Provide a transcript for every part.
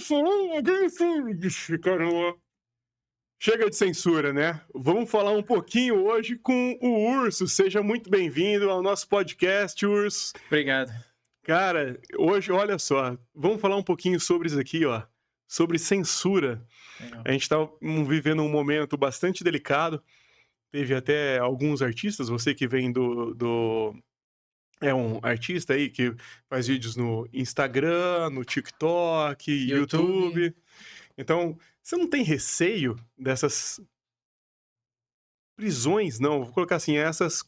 falar disso, caramba. Chega de censura, né? Vamos falar um pouquinho hoje com o Urso. Seja muito bem-vindo ao nosso podcast, Urso. Obrigado. Cara, hoje, olha só, vamos falar um pouquinho sobre isso aqui, ó, sobre censura. Legal. A gente tá vivendo um momento bastante delicado. Teve até alguns artistas, você que vem é um artista aí que faz vídeos no Instagram, no TikTok, YouTube. YouTube. Então, você não tem receio dessas prisões, não, vou colocar assim, essas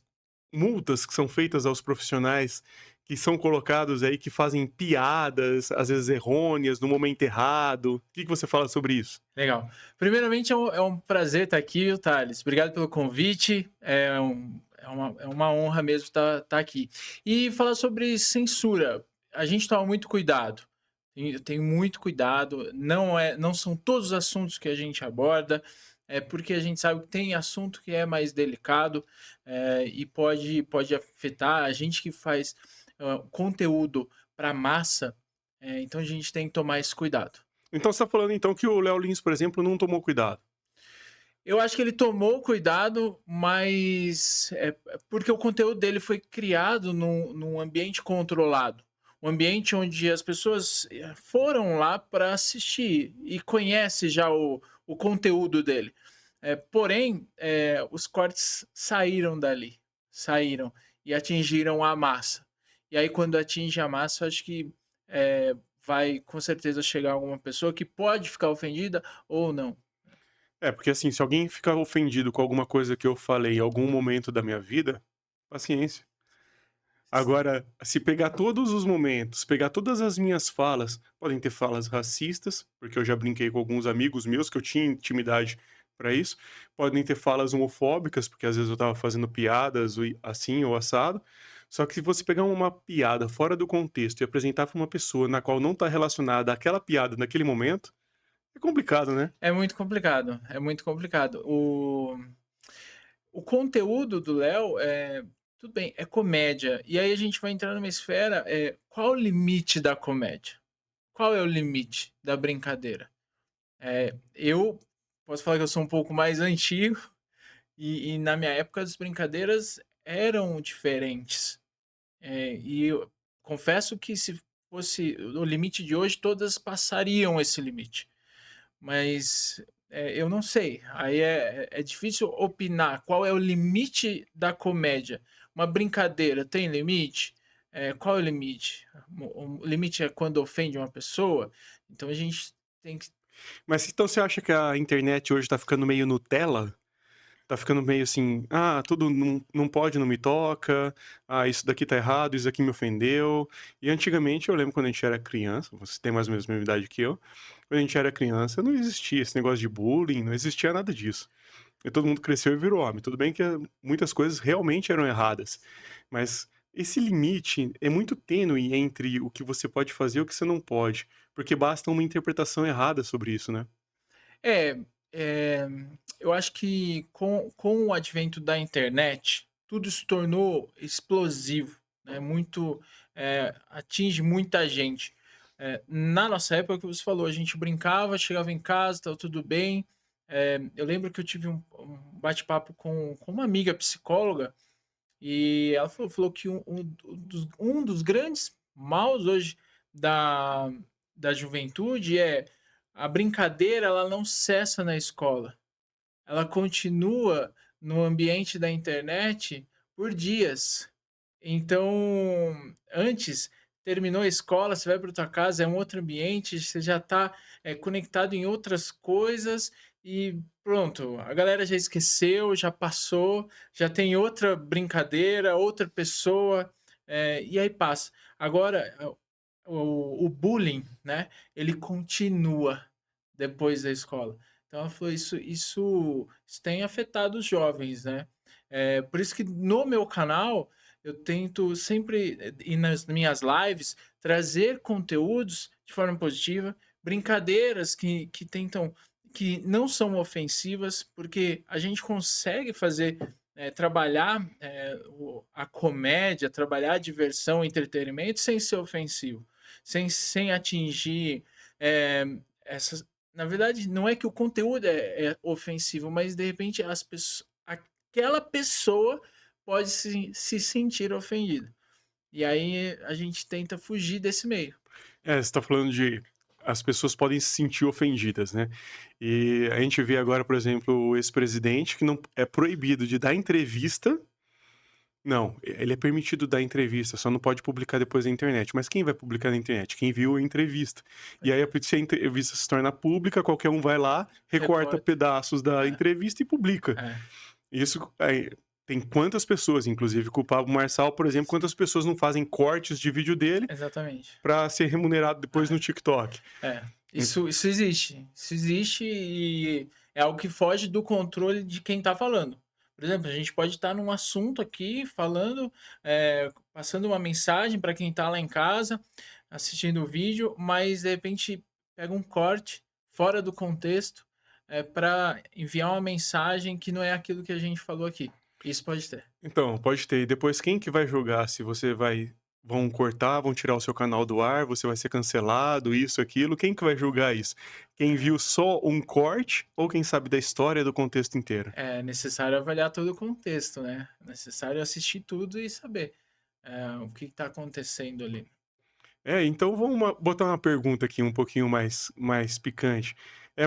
multas que são feitas aos profissionais que são colocados aí, que fazem piadas, às vezes errôneas, no momento errado. O que você fala sobre isso? Legal. Primeiramente, é um prazer estar aqui, viu, Thales? Obrigado pelo convite. É uma honra mesmo estar aqui. E falar sobre censura. A gente toma muito cuidado. Eu tenho muito cuidado. Não são todos os assuntos que a gente aborda, porque a gente sabe que tem assunto que é mais delicado, e pode afetar a gente que faz conteúdo para massa. Então a gente tem que tomar esse cuidado. Então você tá falando então que o Léo Lins, por exemplo, não tomou cuidado. Eu acho que ele tomou cuidado, mas porque o conteúdo dele foi criado num ambiente controlado. Um ambiente onde as pessoas foram lá para assistir e conhece já o conteúdo dele. Porém, os cortes saíram dali, saíram e atingiram a massa. E aí, quando atinge a massa, eu acho que vai com certeza chegar alguma pessoa que pode ficar ofendida ou não. É, porque assim, se alguém ficar ofendido com alguma coisa que eu falei em algum momento da minha vida, paciência. Agora, se pegar todos os momentos, pegar todas as minhas falas, podem ter falas racistas, porque eu já brinquei com alguns amigos meus que eu tinha intimidade para isso, podem ter falas homofóbicas, porque às vezes eu estava fazendo piadas assim ou assado. Só que se você pegar uma piada fora do contexto e apresentar para uma pessoa na qual não está relacionada àquela piada naquele momento, é complicado, né? É muito complicado, é muito complicado. O conteúdo do Léo tudo bem, é comédia. E aí a gente vai entrar numa esfera, qual o limite da comédia? Qual é o limite da brincadeira? Eu posso falar que eu sou um pouco mais antigo e na minha época as brincadeiras eram diferentes. E eu confesso que se fosse o limite de hoje, todas passariam esse limite. Mas, eu não sei, aí é difícil opinar qual é o limite da comédia. Uma brincadeira tem limite? Qual é o limite? O limite é quando ofende uma pessoa? Então a gente tem que Mas então você acha que a internet hoje tá ficando meio Nutella? Tá ficando meio assim, ah, tudo não pode, não me toca, ah, isso daqui tá errado, isso aqui me ofendeu. E antigamente, eu lembro quando a gente era criança, você tem mais ou menos a mesma idade que eu, quando a gente era criança não existia esse negócio de bullying, não existia nada disso. E todo mundo cresceu e virou homem. Tudo bem que muitas coisas realmente eram erradas, mas esse limite é muito tênue entre o que você pode fazer e o que você não pode, porque basta uma interpretação errada sobre isso, né? é, eh, eu acho que com o advento da internet, tudo se tornou explosivo, né, muito, atinge muita gente. Na nossa época, que você falou, a gente brincava, chegava em casa, estava tudo bem. Eu lembro que eu tive um bate-papo com uma amiga psicóloga, e ela falou que um dos grandes maus hoje da da juventude é a brincadeira, ela não cessa na escola, ela continua no ambiente da internet por dias. Então, antes, terminou a escola, você vai para tua casa, é um outro ambiente, você já está conectado em outras coisas e pronto, a galera já esqueceu, já passou, já tem outra brincadeira, outra pessoa, e aí passa. Agora, o bullying, né, ele continua depois da escola. Então ela falou: "Isso tem afetado os jovens, né". Por isso que no meu canal eu tento sempre, e nas minhas lives, trazer conteúdos de forma positiva, brincadeiras que não são ofensivas, porque a gente consegue fazer, trabalhar, a comédia, trabalhar a diversão, o entretenimento sem ser ofensivo, sem atingir, eh, essas na verdade, não é que o conteúdo é ofensivo, mas de repente aquela pessoa pode se sentir ofendida. E aí a gente tenta fugir desse meio. É, você tá falando de as pessoas podem se sentir ofendidas, né. E a gente vê agora, por exemplo, o ex-presidente que não é proibido de dar entrevista. Não, ele é permitido dar entrevista, só não pode publicar depois na internet. Mas quem vai publicar na internet? Quem viu a entrevista. E Pois aí, é, se a entrevista se torna pública, qualquer um vai lá, recorta recorta. pedaços da É, entrevista e publica. é, Isso tem quantas pessoas, inclusive com o Pablo Marçal, por exemplo, sim, quantas pessoas não fazem cortes de vídeo dele exatamente. para ser remunerado depois no TikTok. En Isso existe. Isso existe e é algo que foge do controle de quem está falando. Por exemplo, a gente pode estar num assunto aqui falando, passando uma mensagem para quem está lá em casa, assistindo o vídeo, mas de repente pega um corte fora do contexto, para enviar uma mensagem que não é aquilo que a gente falou aqui. Isso pode ter. então, pode ter. E depois quem que vai julgar se você vão cortar, vão tirar o seu canal do ar, você vai ser cancelado, isso, aquilo, quem que vai julgar isso? Quem É. viu só um corte ou quem sabe da história do contexto inteiro? É necessário avaliar todo o contexto, né? É necessário assistir tudo e saber, o que está acontecendo ali. É, então vamos botar uma pergunta aqui um pouquinho mais picante.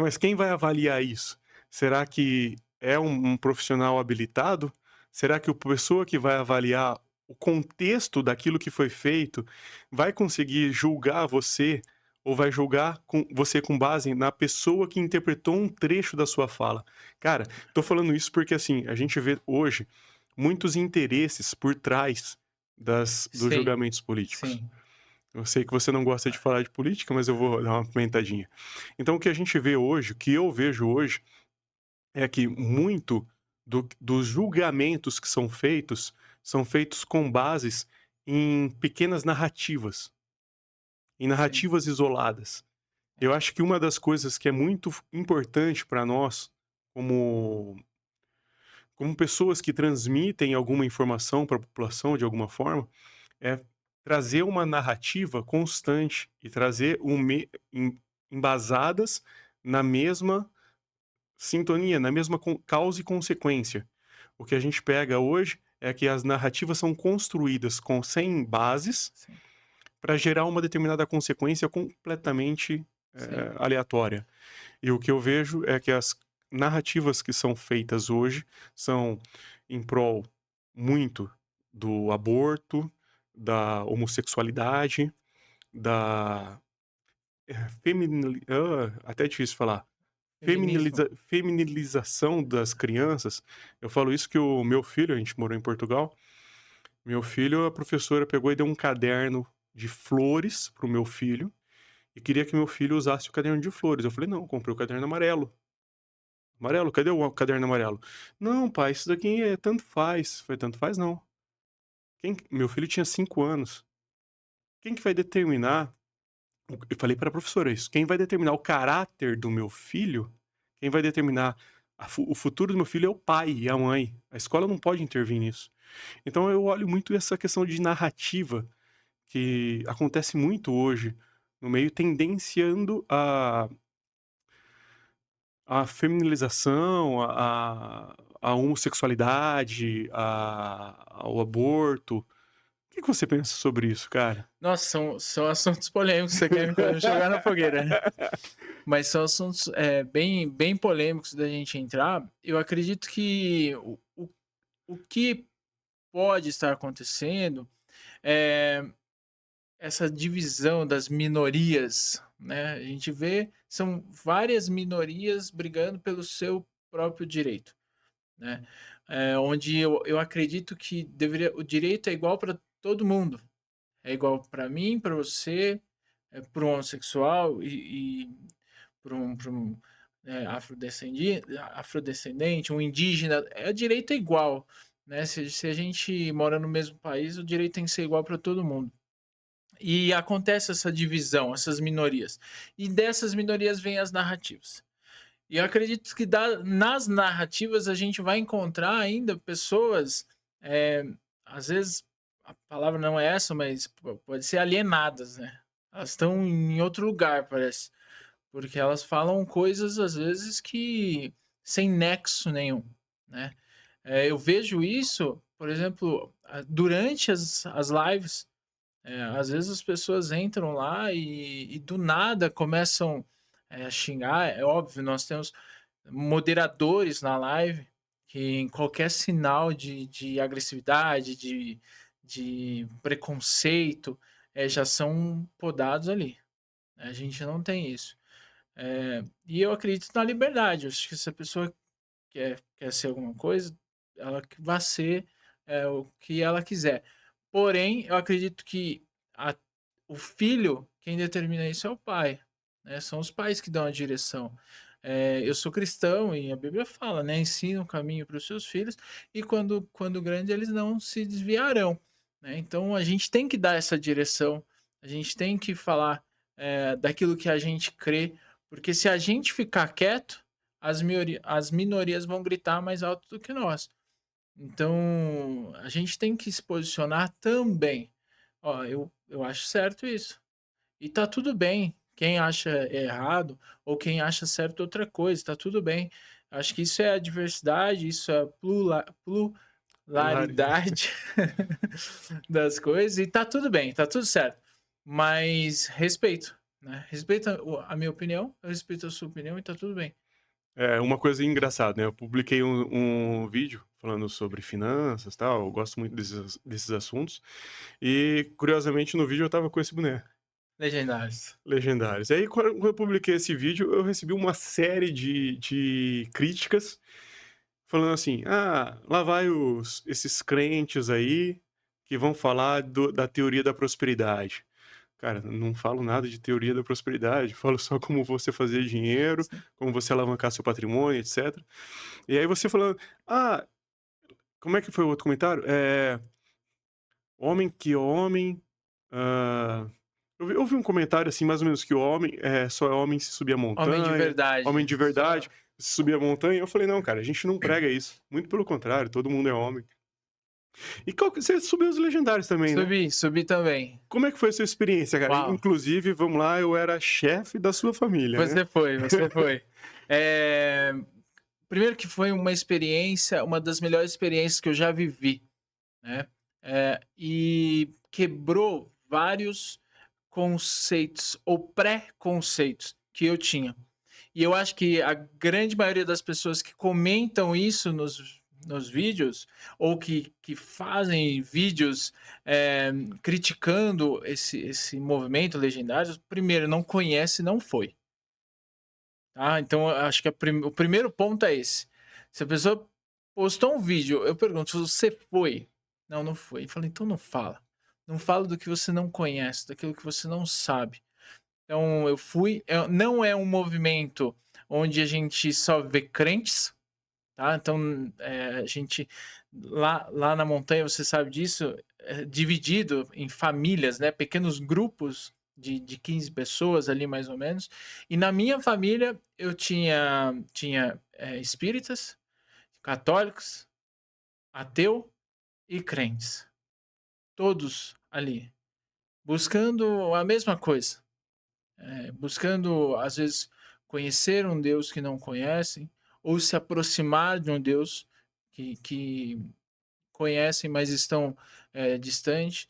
Mas quem vai avaliar isso? Será que é um profissional habilitado? Será que a pessoa que vai avaliar o contexto daquilo que foi feito vai conseguir julgar você ou vai julgar você com base na pessoa que interpretou um trecho da sua fala? Cara, tô falando isso porque assim, a gente vê hoje muitos interesses por trás dos Sim, julgamentos políticos. sim. Eu sei que você não gosta de falar de política, mas eu vou dar uma pimentadinha. Então, o que a gente vê hoje, o que eu vejo hoje, é que muito dos julgamentos que são feitos com bases em pequenas narrativas, em Sim, narrativas isoladas. Eu é, acho que uma das coisas que é muito importante para nós, como, como pessoas que transmitem alguma informação para a população de alguma forma, é trazer uma narrativa constante e trazer embasadas na mesma sintonia, na mesma causa e consequência. O que a gente pega hoje é que as narrativas são construídas sem bases sim, para gerar uma determinada consequência completamente sim, aleatória. E o que eu vejo é que as narrativas que são feitas hoje são em prol muito do aborto, da homossexualidade, da até é difícil falar, feminismo. feminilização das crianças. Eu falo isso que o meu filho, a gente morou em Portugal, meu filho, a professora pegou e deu um caderno de flores para o meu filho, e queria que meu filho usasse o caderno de flores. Eu falei: "Não, eu comprei o caderno amarelo". "Amarelo? Cadê o caderno amarelo?". "Não, pai, isso daqui tanto faz". Eu falei: "Tanto faz não". Meu filho tinha 5 anos. Quem que vai determinar eu falei para a professora isso: "Quem vai determinar o caráter do meu filho, quem vai determinar o futuro do meu filho é o pai e a mãe. A escola não pode intervir nisso". Então eu olho muito essa questão de narrativa, que acontece muito hoje no meio, tendenciando a feminilização, a homossexualidade, ao aborto. O que que você pensa sobre isso, cara? Nossa, são assuntos polêmicos, você quer me jogar na fogueira, né? Mas são assuntos, bem polêmicos da gente entrar. Eu acredito que o que pode estar acontecendo é essa divisão das minorias, né, a gente vê são várias minorias brigando pelo seu próprio direito, né, onde eu acredito que deveria o direito é igual para todo mundo, é igual para mim, para você, para um homossexual e para um, afrodescendente, um indígena, o direito é igual, né, se a gente mora no mesmo país, o direito tem que ser igual para todo mundo. E acontece essa divisão, essas minorias. E dessas minorias vêm as narrativas. E eu acredito que nas narrativas a gente vai encontrar ainda pessoas, eh, às vezes a palavra não é essa, mas pode ser alienadas, né? Elas estão em outro lugar, parece. porque elas falam coisas, às vezes, que sem nexo nenhum, né. Eu vejo isso, por exemplo, durante as lives, às vezes as pessoas entram lá e do nada começam, a xingar. É óbvio, nós temos moderadores na live, que em qualquer sinal de agressividade, de preconceito, já são podados ali, né, a gente não tem isso. E eu acredito na liberdade, eu acho que se a pessoa quer ser alguma coisa, ela que vá ser, o que ela quiser. Porém, eu acredito que a o filho, quem determina isso é o pai, né, são os pais que dão a direção. Eu sou cristão e a Bíblia fala, né: "Ensina o caminho para os seus filhos e quando grande eles não se desviarão", né. Então a gente tem que dar essa direção, a gente tem que falar, daquilo que a gente crê, porque se a gente ficar quieto, as minorias vão gritar mais alto do que nós. Então, a gente tem que se posicionar também. "Ó, eu acho certo isso", e tá tudo bem. Quem acha errado ou quem acha certo outra coisa, tá tudo bem. Acho que isso é a diversidade, isso é a Hilário. pluralidade das coisas e tá tudo bem, tá tudo certo. Mas respeito, né, respeita a minha opinião, eu respeito a sua opinião e tá tudo bem. É, uma coisa engraçada, né, eu publiquei um vídeo falando sobre finanças, tal, eu gosto muito desses assuntos, e curiosamente no vídeo eu estava com esse boné, Legendários. Legendários. Aí quando eu publiquei esse vídeo, eu recebi uma série de críticas, falando assim: "Ah, lá vai esses crentes aí, que vão falar da teoria da prosperidade". Cara, não falo nada de teoria da prosperidade, falo só como você fazer dinheiro, Sim. como você alavancar seu patrimônio, etcétera. E aí você falando: "Ah", como é que foi o outro comentário? Homem que homem, hã, eu vi um comentário, assim, mais ou menos que o homem, só é homem se subir a Homem de montanha, homem verdade, de verdade só se subir a montanha. Eu falei: "Não, cara, a gente não prega isso, muito pelo contrário, todo mundo é homem". E qual que você subiu os legendários também, né? subi, subi também. Como é que foi a sua experiência, cara? Uau, Inclusive, vamos lá, eu era chefe da sua família, né? você foi, você foi. Eh, primeiro que foi uma experiência, uma das melhores experiências que eu já vivi, né, e quebrou vários conceitos ou pré-conceitos que eu tinha. E eu acho que a grande maioria das pessoas que comentam isso nos vídeos, ou que fazem vídeos, criticando esse movimento Legendários, primeiro, não conhece, não foi, tá. Então eu acho que o primeiro ponto é esse. Se a pessoa postou um vídeo, eu pergunto: "Se você foi?". "Não, não foi". Eu falo: "Então não fala. Não fala do que você não conhece, daquilo que você não sabe". Então eu fui, não é um movimento onde a gente só vê crentes, tá, então, a gente lá na montanha, você sabe disso, é dividido em famílias, né, pequenos grupos de 15 pessoas ali mais ou menos, e na minha família eu tinha, espíritas, católicos, ateu e crentes, todos ali, buscando a mesma coisa. Buscando, às vezes, conhecer um Deus que não conhecem, ou se aproximar de um Deus que conhecem, mas estão, distante.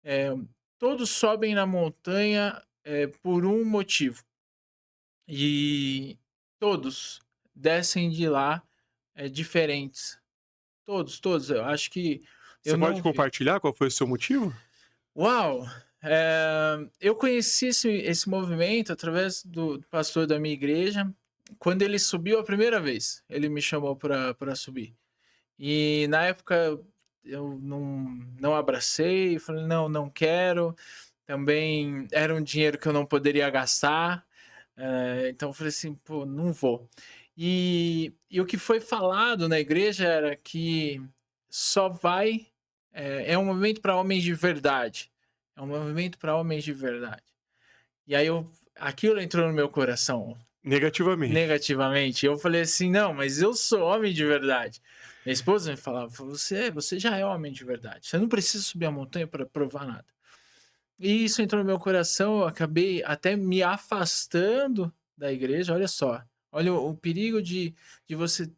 Eh, todos sobem na montanha, por um motivo, e todos descem de lá, diferentes. Todos, todos. Eu acho que eu Você pode não vi. compartilhar qual foi o seu motivo? Uau! Eu conheci esse movimento através do pastor da minha igreja, quando ele subiu a primeira vez, ele me chamou para subir. E na época eu não abracei, falei: "Não, não quero". Também era um dinheiro que eu não poderia gastar, então eu falei assim: "Pô, não vou". E o que foi falado na igreja era que só vai é um movimento para homens de verdade, é um movimento para homens de verdade. E aí aquilo entrou no meu coração Negativamente. negativamente, eu falei assim: "Não, mas eu sou homem de verdade". Minha esposa me falava: Você já é homem de verdade, você não precisa subir a montanha para provar nada". E isso entrou no meu coração, eu acabei até me afastando, da igreja, olha só, olha o perigo de você,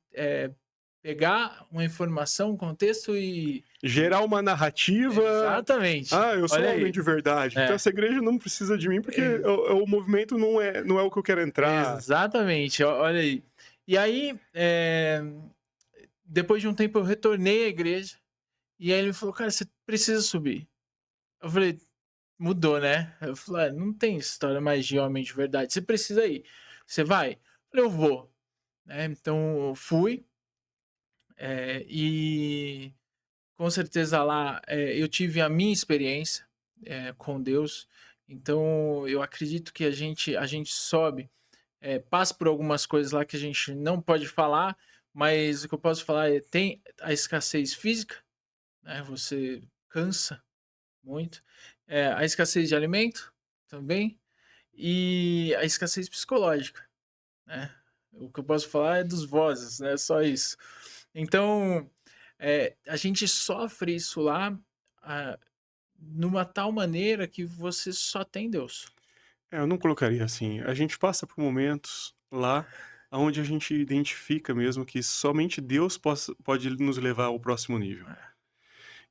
pegar uma informação, um contexto e Gerar uma narrativa. exatamente, Ah, eu sou olha homem aí. de verdade, então É, essa igreja não precisa de mim porque ex o movimento não é o que eu quero entrar. exatamente, olha aí. E aí, depois de um tempo eu retornei à igreja, e aí ele falou: "Cara, você precisa subir". Eu falei: "Mudou, né?". Eu falei: "Ah, não tem história mais de homem de verdade, você precisa ir. Você vai?". Eu falei: "Eu vou", né. Então eu fui, e com certeza lá, eu tive a minha experiência, com Deus, então eu acredito que a gente sobe, passa por algumas coisas lá que a gente não pode falar, mas o que eu posso falar é, tem a escassez física, né, você cansa muito, a escassez de alimento também, e a escassez psicológica, né. O que eu posso falar é dos vozes, né, só isso. Então, a gente sofre isso lá, ah, numa tal maneira que você só tem Deus. É, eu não colocaria assim. A gente passa por momentos lá onde a gente identifica mesmo que somente Deus pode nos levar ao próximo nível. É.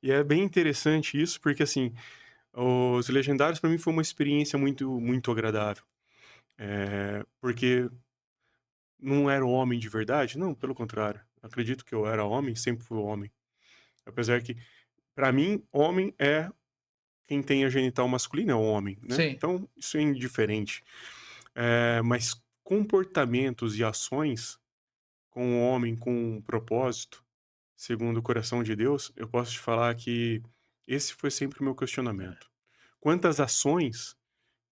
E é bem interessante isso, porque assim, os Legendários para mim foi uma experiência muito agradável. Porque não era um homem de verdade? Não, pelo contrário. Acredito que eu era homem, sempre fui homem. Apesar que, para mim, homem é quem tem a genital masculina, é o homem, né? Sim, Então, isso é indiferente. Mas comportamentos e ações com o homem com um propósito, segundo o coração de Deus, eu posso te falar que esse foi sempre o meu é, questionamento. Quantas ações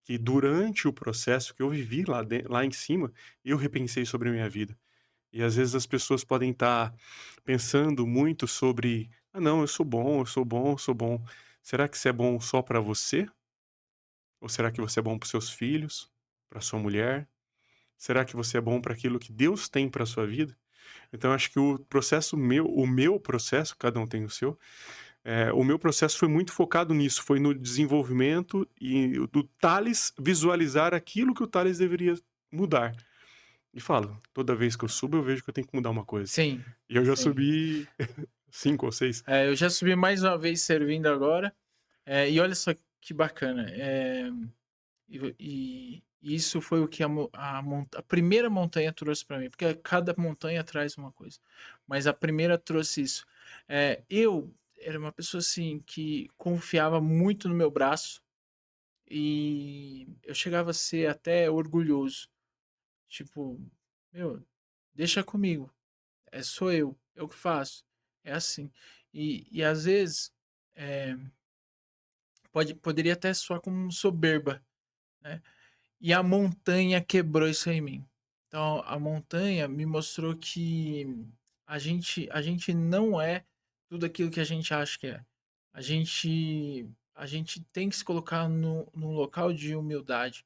que durante o processo que eu vivi lá em cima, eu repensei sobre a minha vida. E às vezes as pessoas podem estar pensando muito sobre: "Ah não, eu sou bom, eu sou bom, eu sou bom". Será que isso é bom só para você? Ou será que você é bom para seus filhos, para sua mulher? Será que você é bom para aquilo que Deus tem para sua vida? Então acho que o meu processo, cada um tem o seu, o meu processo foi muito focado nisso, foi no desenvolvimento e do Thales visualizar aquilo que o Thales deveria mudar. E falo, toda vez que eu subo eu vejo que eu tenho que mudar uma coisa. sim, E eu já sim. subi 5 ou 6. Eu já subi mais uma vez servindo agora, e olha só que bacana, e isso foi o que a primeira montanha trouxe para mim, porque cada montanha traz uma coisa, mas a primeira trouxe isso. Eu era uma pessoa, assim, que confiava muito no meu braço, e eu chegava a ser até orgulhoso, tipo: "Meu, deixa comigo, sou eu que faço", é assim. E às vezes, eh, poderia até soar como soberba, né, e a montanha quebrou isso em mim. Então a montanha me mostrou que a gente não é tudo aquilo que a gente acha que é. A gente tem que se colocar no num local de humildade,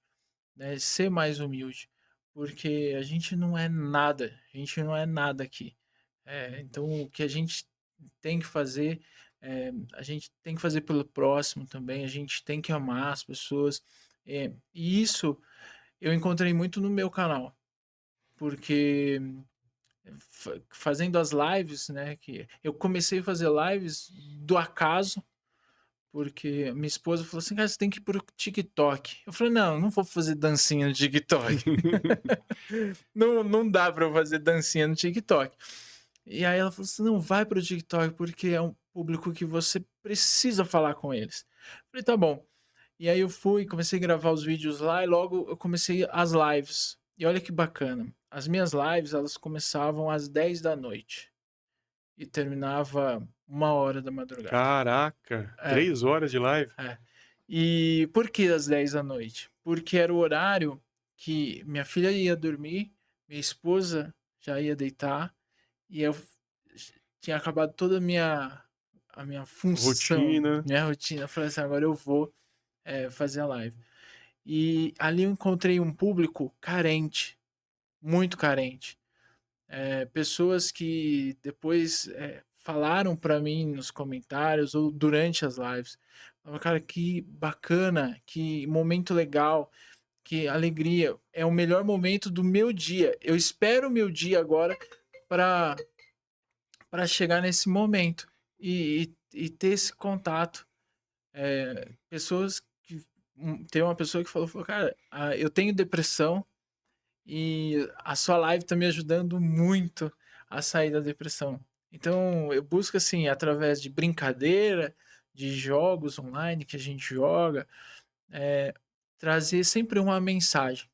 né, ser mais humilde, porque a gente não é nada, a gente não é nada aqui. Então o que a gente tem que fazer, a gente tem que fazer pelo próximo também, a gente tem que amar as pessoas, e isso eu encontrei muito no meu canal, porque fazendo as lives, né, que eu comecei a fazer lives do acaso, porque minha esposa falou assim: "Cara, você tem que ir para o TikTok". Eu falei: "Não, não vou fazer dancinha no TikTok". Não dá pra eu fazer dancinha no TikTok. E aí ela falou assim: "Não, vai para o TikTok, porque é um público que você precisa falar com eles". Eu falei: "Tá bom". E aí eu fui, comecei a gravar os vídeos lá e logo eu comecei as lives. E olha que bacana, as minhas lives elas começavam às 10 da noite e terminava 1 hora da madrugada. Caraca, É, 3 horas de live? é. E por que às 10 da noite? Porque era o horário que minha filha ia dormir, minha esposa já ia deitar, e eu tinha acabado toda a minha função, Rotina. minha rotina. Eu falei assim: "Agora eu vou, fazer a live". E ali eu encontrei um público carente, muito carente. Pessoas que depois, falaram para mim nos comentários ou durante as lives, falaram: "Cara, que bacana, que momento legal". que alegria é o melhor momento do meu dia. Eu espero o meu dia agora para chegar nesse momento e ter esse contato. Pessoas que tem uma pessoa que falou: "Cara, eu tenho depressão e a sua live tá me ajudando muito a sair da depressão". Então eu busco, assim, através de brincadeira, de jogos online que a gente joga, eh, trazer sempre uma mensagem,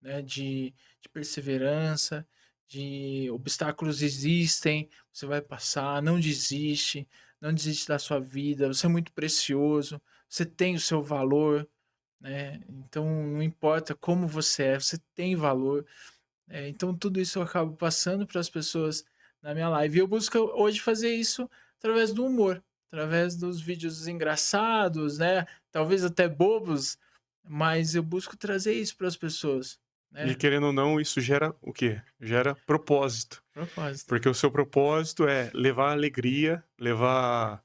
né, de perseverança, de obstáculos existem, você vai passar, não desiste, não desiste da sua vida, você é muito precioso, você tem o seu valor, né? Então não importa como você tem valor. Então tudo isso eu acabo passando para as pessoas na minha live. E eu busco hoje fazer isso através do humor, através dos vídeos engraçados, né? Talvez até bobos, mas eu busco trazer isso para as pessoas, E né? querendo ou não, isso gera o quê? Gera propósito, Propósito. porque o seu propósito é levar alegria, levar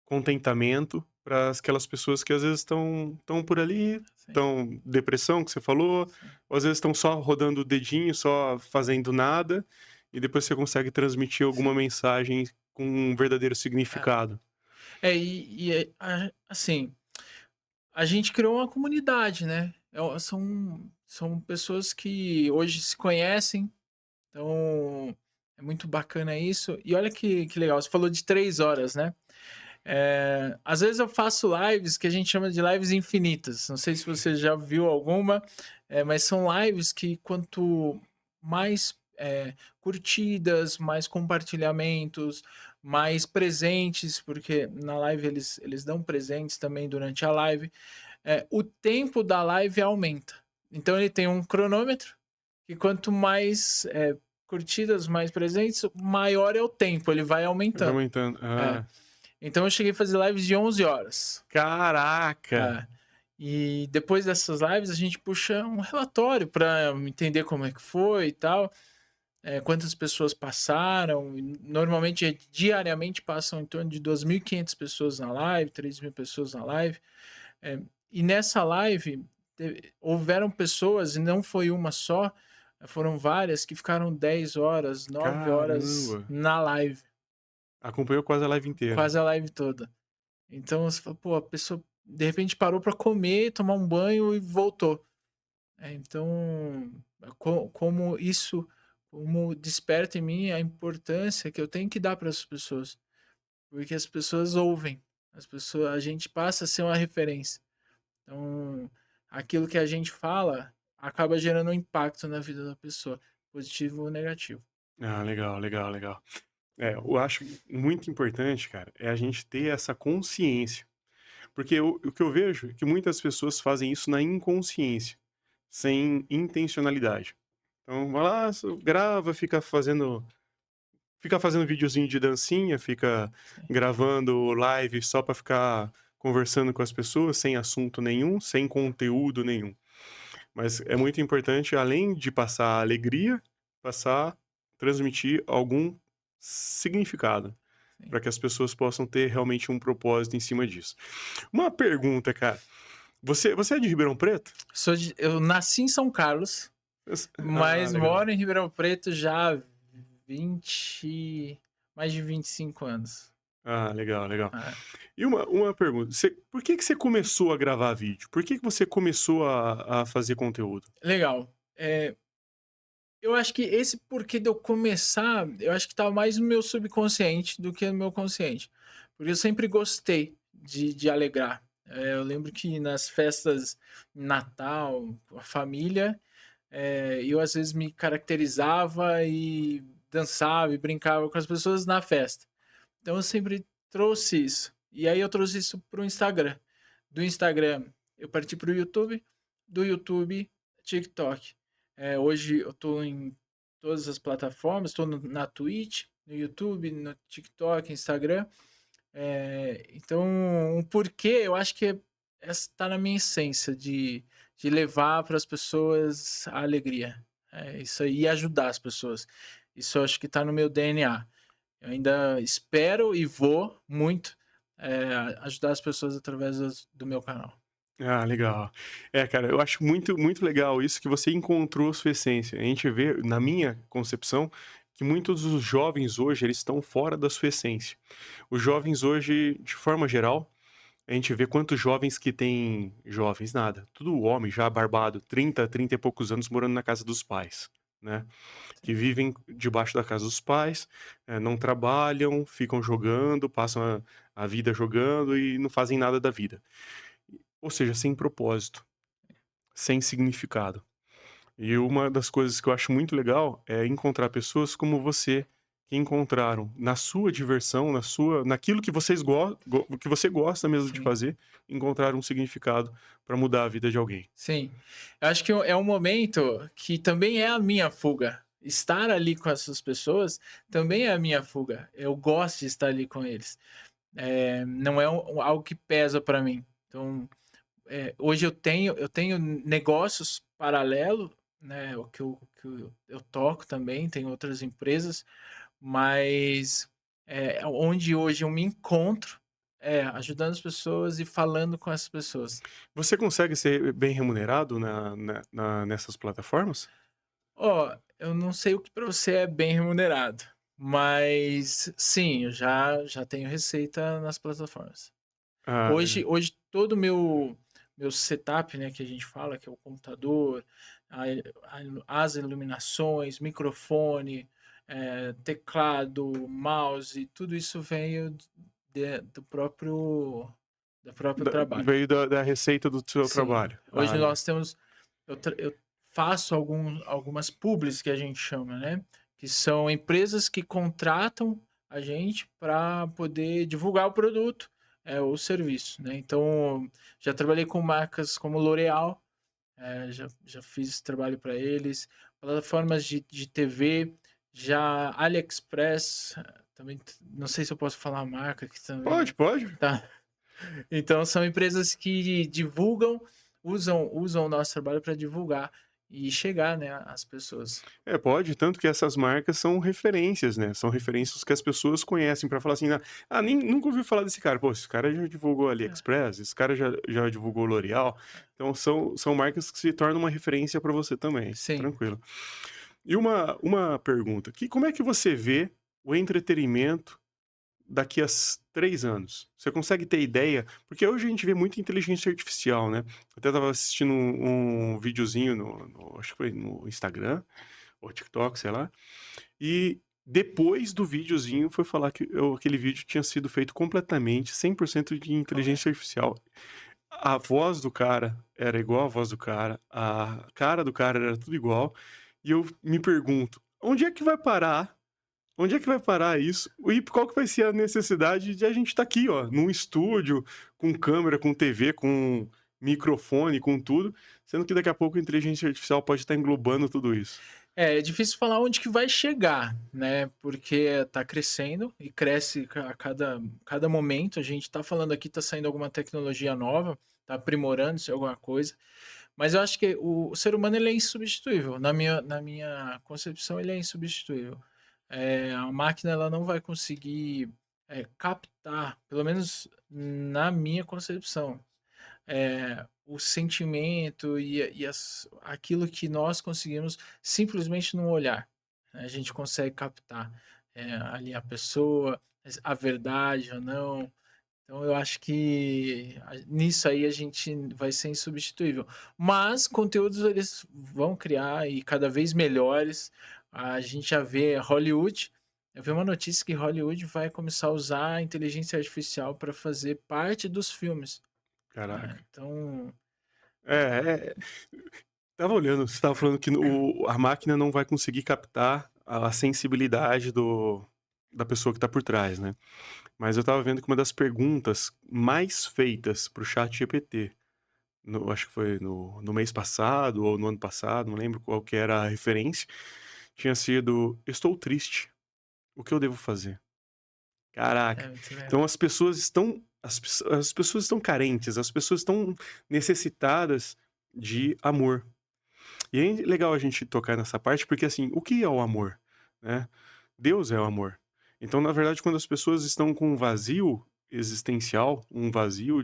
contentamento para aquelas pessoas que às vezes estão por ali, Sim, estão depressão que você falou, sim. ou às vezes estão só rodando o dedinho, só fazendo nada, e depois você consegue transmitir alguma Sim. mensagem com um verdadeiro É. significado. Assim, a gente criou uma comunidade, né? São pessoas que hoje se conhecem, então é muito bacana isso. E olha que legal, você falou de 3 horas, né? Às vezes eu faço lives que a gente chama de lives infinitas. Não sei se você já viu alguma, mas são lives que quanto mais curtidas, mais compartilhamentos, mais presentes, porque na live eles dão presentes também durante a live. O tempo da live aumenta. Então ele tem um cronômetro e quanto mais curtidas, mais presentes, maior é o tempo, ele vai Vai aumentando. aumentando. É. Ah, Então eu cheguei a fazer lives de 11 horas. caraca! É. E depois dessas lives a gente puxa um relatório para entender como é que foi e tal, quantas pessoas passaram. E normalmente, diariamente passam em torno de 2.500 pessoas na live, 3.000 pessoas na live. Eh, e nessa live houveram pessoas, e não foi uma só, foram várias que ficaram 10 horas, 9 horas Caramba! na live, Acompanhou quase a live inteira. quase a live toda. Então você fala, pô, a pessoa de repente parou para comer, tomar um banho e voltou. Então, como desperta em mim a importância que eu tenho que dar para as pessoas, porque as pessoas ouvem, a gente passa a ser uma referência. Então, aquilo que a gente fala acaba gerando um impacto na vida da pessoa, positivo ou negativo. Ah, legal, legal, legal. Eu acho muito importante, cara, é a gente ter essa consciência. Porque o que eu vejo é que muitas pessoas fazem isso na inconsciência, sem intencionalidade. Então, vai lá, grava, fica fazendo videozinho de dancinha, fica Sim, gravando live só para ficar conversando com as pessoas, sem assunto nenhum, sem conteúdo nenhum. Mas é muito importante, além de passar alegria, transmitir algum significado, sim. para que as pessoas possam ter realmente um propósito em cima disso. Uma pergunta, cara. Você é de Ribeirão Preto? Eu nasci em São Carlos, Ah, mas legal. moro em Ribeirão Preto já há 20 mais de 25 anos. Ah, legal, legal. Ah, E uma pergunta, por que que você começou a gravar vídeo? Por que que você começou a fazer conteúdo? legal. Eu acho que esse porquê de eu começar, eu acho que estava mais no meu subconsciente do que no meu consciente. Porque eu sempre gostei de alegrar. Eu lembro que nas festas Natal, com a família, eu às vezes me caracterizava e dançava e brincava com as pessoas na festa. Então eu sempre trouxe isso. E aí eu trouxe isso para o Instagram. Do Instagram eu parti para o YouTube, do YouTube TikTok. Hoje eu estou em todas as plataformas, estou na Twitch, no YouTube, no TikTok, Instagram. Então, um porquê, eu acho que está na minha essência de levar para as pessoas a alegria. É isso aí, e ajudar as pessoas. Isso eu acho que está no meu DNA. Eu ainda espero e vou muito ajudar as pessoas através do meu canal. Ah, legal. É, cara, eu acho muito, muito legal isso que você encontrou a sua essência. A gente vê, na minha concepção, que muitos dos jovens hoje, eles estão fora da sua essência. Os jovens hoje, de forma geral, a gente vê quantos jovens que têm jovens, nada, tudo homem já barbado, 30 e poucos anos morando na casa dos pais, né, que vivem debaixo da casa dos pais, não trabalham, ficam jogando, passam a vida jogando e não fazem nada da vida. Ou seja, sem propósito, sem significado. E uma das coisas que eu acho muito legal é encontrar pessoas como você, que encontraram na sua diversão, naquilo que que você gosta mesmo de Sim. fazer, encontraram um significado para mudar a vida de alguém. Sim. Eu acho que é um momento que também é a minha fuga. Estar ali com essas pessoas também é a minha fuga. Eu gosto de estar ali com eles. Não é algo que pesa para mim. Então, hoje eu tenho negócios paralelo, né, o que eu toco também, tem outras empresas, mas, onde hoje eu me encontro, ajudando as pessoas e falando com essas pessoas. Você consegue ser bem remunerado nessas plataformas? Ó, eu não sei o que para você é bem remunerado, mas sim, eu já tenho receita nas plataformas. Ah, Hoje legal. hoje todo o meu setup, né, que a gente fala, que é o computador, as iluminações, microfone, teclado, mouse, tudo isso veio do próprio trabalho. Veio da receita do seu Sim, trabalho. Ah, hoje legal. nós temos eu faço algumas publis que a gente chama, né, que são empresas que contratam a gente para poder divulgar o produto, o serviço, né. Então, já trabalhei com marcas como L'Oréal, já fiz esse trabalho para eles, plataformas de TV, já AliExpress, também não sei se eu posso falar a marca aqui também, Pode, pode. tá. Então são empresas que divulgam, usam o nosso trabalho para divulgar e chegar, né, às pessoas. É, pode, tanto que essas marcas são referências, né, são referências que as pessoas conhecem pra falar assim: "Ah, nem nunca ouvi falar desse cara. Pô, esse cara já divulgou É, AliExpress, esse cara já divulgou L'Oréal". Então são marcas que se tornam uma referência para você também, sim. tranquilo. E uma pergunta, como é que você vê o entretenimento daqui a 3 anos? Você consegue ter ideia? Porque hoje a gente vê muita inteligência artificial, né. Eu até estava assistindo um videozinho acho que foi no Instagram, ou TikTok, sei lá, e depois do videozinho foi falar que aquele vídeo tinha sido feito completamente 100% de inteligência Correto. artificial. A voz do cara era igual a voz do cara, a cara do cara era tudo igual, e eu me pergunto: onde é que vai parar isso? E qual que vai ser a necessidade de a gente estar aqui, ó, num estúdio, com câmera, com TV, com microfone, com tudo, sendo que daqui a pouco a inteligência artificial pode estar englobando tudo isso. É difícil falar onde que vai chegar, né, porque está crescendo e cresce a cada momento. A gente está falando aqui, está saindo alguma tecnologia nova, está aprimorando-se alguma coisa, mas eu acho que o ser humano ele é insubstituível. Na minha concepção, ele é insubstituível. A máquina ela não vai conseguir, captar, pelo menos na minha concepção, o sentimento aquilo que nós conseguimos simplesmente no olhar, né. A gente consegue captar, ali a pessoa, a verdade ou não. Então eu acho que nisso aí a gente vai ser insubstituível. Mas conteúdos eles vão criar e cada vez melhores. A gente já vê Hollywood, eu vi uma notícia que Hollywood vai começar a usar a inteligência artificial para fazer parte dos filmes, Caraca. né. Então É, estava olhando, você estava falando que a máquina não vai conseguir captar a sensibilidade da pessoa que está por trás, né. Mas eu estava vendo que uma das perguntas mais feitas para o ChatGPT, acho que foi no mês passado ou no ano passado, não lembro qual que era a referência, tinha sido: "Estou triste, o que eu devo fazer?". é Caraca, muito legal. então as pessoas estão carentes, as pessoas estão necessitadas de amor. E é legal a gente tocar nessa parte, porque assim, o que é o amor, né? Deus é o amor. Então, na verdade, quando as pessoas estão com um vazio existencial, um vazio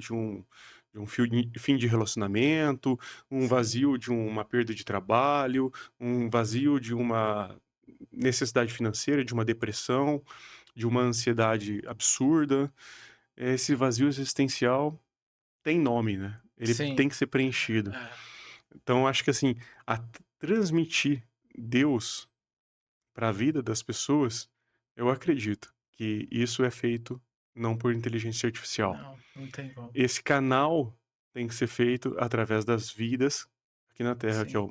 de um fim de relacionamento, um sim, vazio de uma perda de trabalho, um vazio de uma necessidade financeira, de uma depressão, de uma ansiedade absurda. Esse vazio existencial tem nome, né, ele sim. tem que ser preenchido. É, Então acho que, assim, a transmitir Deus para a vida das pessoas, eu acredito que isso é feito não por inteligência artificial. não, não tem como. Esse canal tem que ser feito através das vidas aqui na Terra, que é Sim.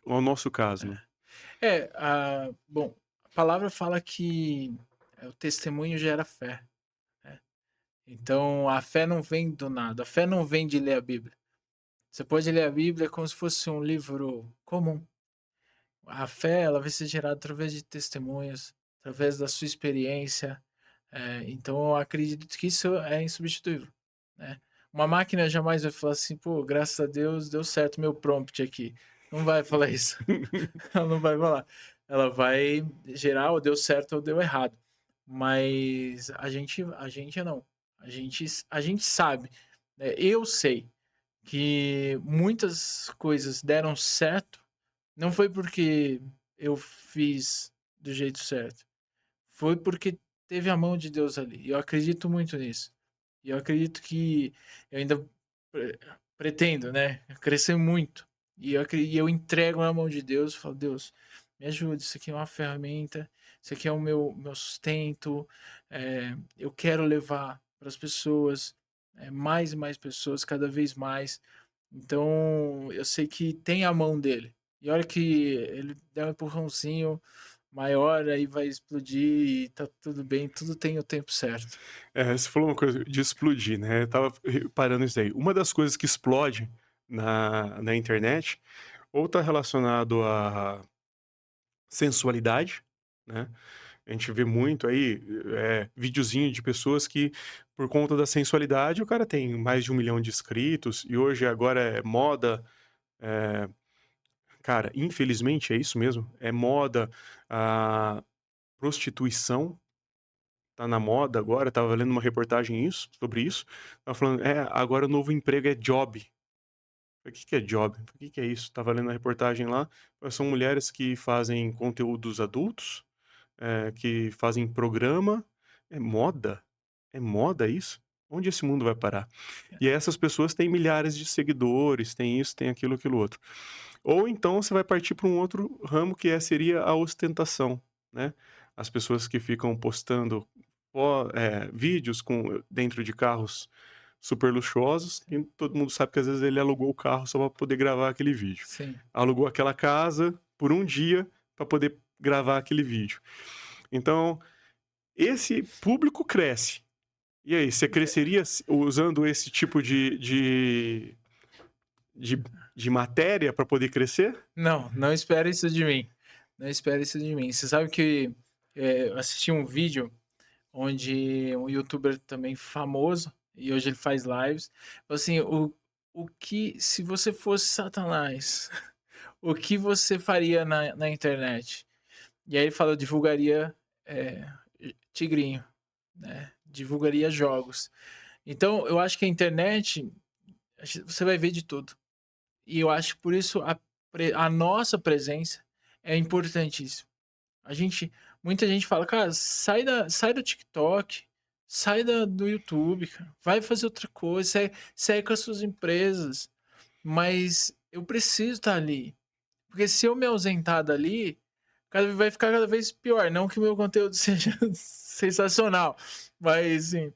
o nosso caso, né. Bom, a palavra fala que o testemunho gera fé, né. Então a fé não vem do nada, a fé não vem de ler a Bíblia. Você pode ler a Bíblia como se fosse um livro comum. A fé, ela vai ser gerada através de testemunhos, através da sua experiência, então eu acredito que isso é insubstituível, né. Uma máquina jamais vai falar assim: "Pô, graças a Deus deu certo meu prompt aqui", não vai falar isso. Ela não vai falar. Ela vai gerar ou deu certo ou deu errado. Mas a gente não. A gente sabe, né, eu sei que muitas coisas deram certo, não foi porque eu fiz do jeito certo, foi porque teve a mão de Deus ali, e eu acredito muito nisso. E eu acredito que eu ainda pretendo, né, crescer muito. E eu entrego na mão de Deus, falo: "Deus, me ajude, isso aqui é uma ferramenta, isso aqui é o meu sustento, eu quero levar para as pessoas, mais e mais pessoas, cada vez mais". Então, eu sei que tem a mão dele. E a hora que ele der um empurrãozinho maior, aí vai explodir e tá tudo bem, tudo tem o tempo certo. Você falou uma coisa de explodir, né, eu estava reparando isso aí. Uma das coisas que explode na internet, ou tá relacionado à sensualidade, né, a gente vê muito aí, videozinho de pessoas que, por conta da sensualidade, o cara tem mais de 1 milhão de inscritos e hoje agora é moda, eh, cara, infelizmente é isso mesmo, é moda, a prostituição tá na moda agora, estava lendo uma reportagem sobre isso, estava falando: "É, agora o novo emprego é job". Falei: "O que que é job? O que que é isso?". Estava lendo a reportagem lá, são mulheres que fazem conteúdos adultos, que fazem programa. É moda? É moda isso? Onde esse mundo vai parar? E essas pessoas têm milhares de seguidores, têm isso, têm aquilo, aquilo outro. Ou então você vai partir para um outro ramo que seria a ostentação, né. As pessoas que ficam postando vídeos dentro de carros super luxuosos, e Sim, todo mundo sabe que às vezes ele alugou o carro só para poder gravar aquele vídeo. sim. Alugou aquela casa por um dia para poder gravar aquele vídeo. Então, esse público cresce. E aí, você cresceria usando esse tipo de de matéria para poder crescer? Não, não espere isso de mim. Não espere isso de mim. Você sabe que, eu assisti um vídeo onde um youtuber também famoso, e hoje ele faz lives, falou assim: "O que se você fosse Satanás, o que você faria na internet?". E aí ele falou: "Divulgaria, eh, tigrinho, né, divulgaria jogos". Então eu acho que a internet, você vai ver de tudo. E eu acho que por isso a nossa presença é importantíssima. A gente muita gente fala: "Cara, sai do TikTok, sai do YouTube, cara, vai fazer outra coisa, segue com as suas empresas". Mas eu preciso estar ali, porque se eu me ausentar dali, vai ficar cada vez pior. Não que o meu conteúdo seja sensacional, mas assim,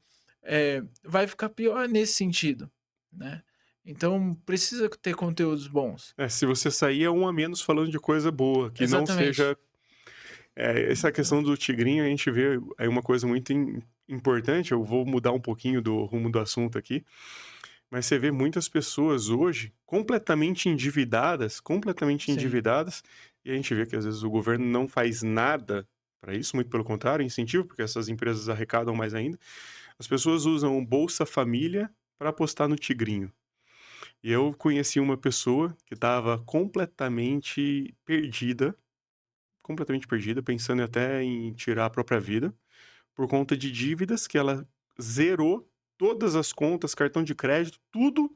vai ficar pior nesse sentido, né. Então precisa ter conteúdos bons. Se você sair é um a menos falando de coisa boa, que não Exatamente. seja essa questão do tigrinho, a gente vê aí uma coisa muito importante. Eu vou mudar um pouquinho do rumo do assunto aqui, mas você vê muitas pessoas hoje completamente Sim, endividadas, e a gente vê que às vezes o governo não faz nada para isso, muito pelo contrário, incentivo, porque essas empresas arrecadam mais ainda. As pessoas usam o Bolsa Família para apostar no tigrinho. E eu conheci uma pessoa que estava completamente perdida, pensando até em tirar a própria vida, por conta de dívidas que ela zerou todas as contas, cartão de crédito, tudo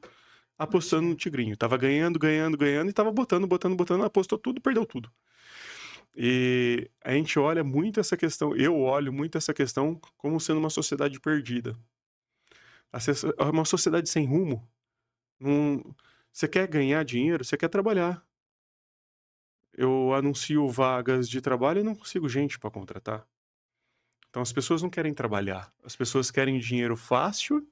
apostando no Sim. tigrinho. Tava ganhando, ganhando, ganhando e tava botando, botando, botando, apostou tudo, perdeu tudo. E a gente olha muito essa questão, eu olho muito essa questão como sendo uma sociedade perdida. É uma sociedade sem rumo. Não, você quer ganhar dinheiro, você quer trabalhar. Eu anuncio vagas de trabalho e não consigo gente para contratar. Então as pessoas não querem trabalhar, as pessoas querem dinheiro fácil,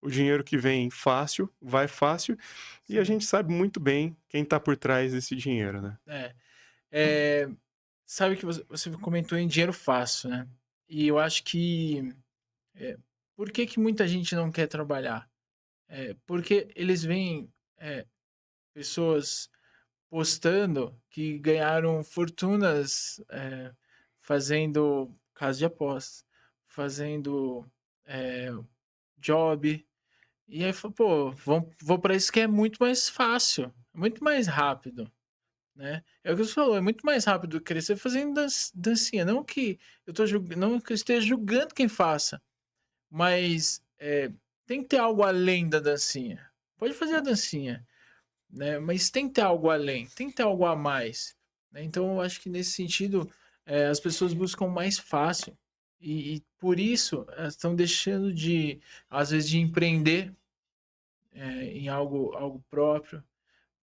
o dinheiro que vem fácil, vai fácil, e a Sim. gente sabe muito bem quem tá por trás desse dinheiro, né. É. Eh, sabe que você comentou em dinheiro fácil, né? E eu acho que, eh, por que que muita gente não quer trabalhar? Porque eles veem, pessoas postando que ganharam fortunas, fazendo casa de apostas, fazendo, eh, job, e aí fala: "Pô, vou para isso que é muito mais fácil, muito mais rápido", né. É o que você falou, é muito mais rápido crescer fazendo dancinha, não que eu esteja julgando quem faça, mas, tem que ter algo além da dancinha. Pode fazer a dancinha, né, mas tem que ter algo além, tem que ter algo a mais, né. Então eu acho que nesse sentido, as pessoas buscam mais fácil, e por isso elas estão deixando de, às vezes, de empreender, em algo próprio,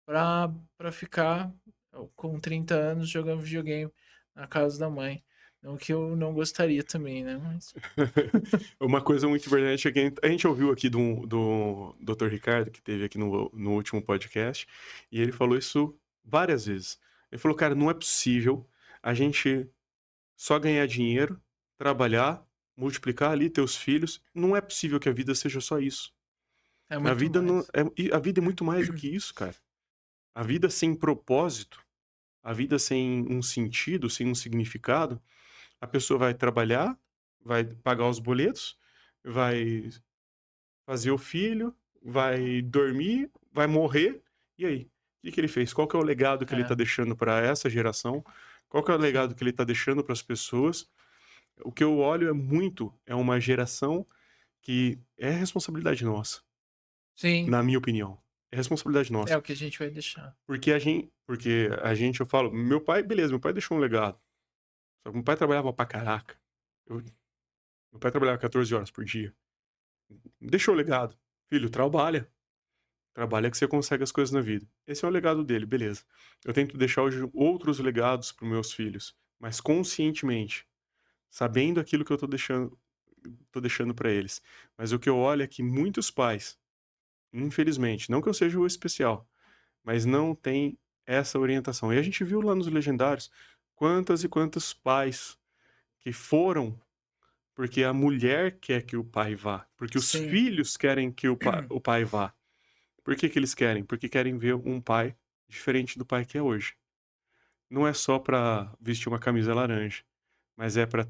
para ficar com 30 anos jogando videogame na casa da mãe. Não que eu não gostaria também, né, mas Uma coisa muito importante é que a gente ouviu aqui do Dr. Ricardo, que teve aqui no último podcast, e ele falou isso várias vezes. Ele falou: "Cara, não é possível a gente só ganhar dinheiro, trabalhar, multiplicar ali teus filhos, não é possível que a vida seja só isso. é A muito vida não mais. é e a vida é muito mais do que isso, cara. A vida sem propósito, a vida sem um sentido, sem um significado, a pessoa vai trabalhar, vai pagar os boletos, vai fazer o filho, vai dormir, vai morrer, e aí? O que que ele fez? Qual que é o legado que ele tá É, deixando para essa geração? Qual que é o legado sim, que ele tá deixando para as pessoas? O que eu olho é uma geração que é responsabilidade nossa, sim, na minha opinião. É responsabilidade é nossa. o que a gente vai deixar. Porque a gente, eu falo, meu pai, beleza, meu pai deixou um legado. Só que meu pai trabalhava pra caraca. Eu Meu pai trabalhava 14 horas por dia. Deixou o legado. Filho, trabalha. Trabalha que você consegue as coisas na vida. Esse é o legado dele, beleza. Eu tento deixar hoje outros legados para meus filhos, mas conscientemente, sabendo aquilo que eu tô deixando para eles. Mas o que eu olho é que muitos pais, infelizmente, não que eu seja o especial, mas não tem essa orientação. E a gente viu lá nos legendários quantas e quantos pais que foram porque a mulher quer que o pai vá, porque os Sim, filhos querem que o pai vá. Por que que eles querem? Porque querem ver um pai diferente do pai que é hoje. Não é só para vestir uma camisa laranja, mas é para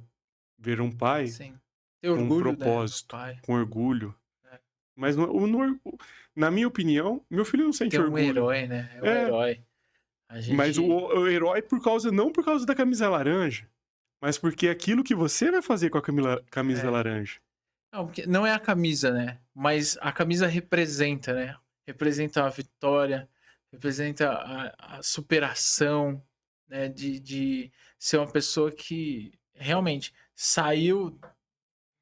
ver um pai sim. Ter com um orgulho, né, do propósito, pai, com orgulho. né. Mas na minha opinião, meu filho não Ter sente um orgulho. herói, né, é o É, herói. A mas o, gente o herói não por causa da camisa laranja, mas porque é aquilo que você vai fazer com a camisa é. laranja. Não, porque não é a camisa, né, mas a camisa representa, né, representa a vitória, representa a superação, né, de ser uma pessoa que realmente saiu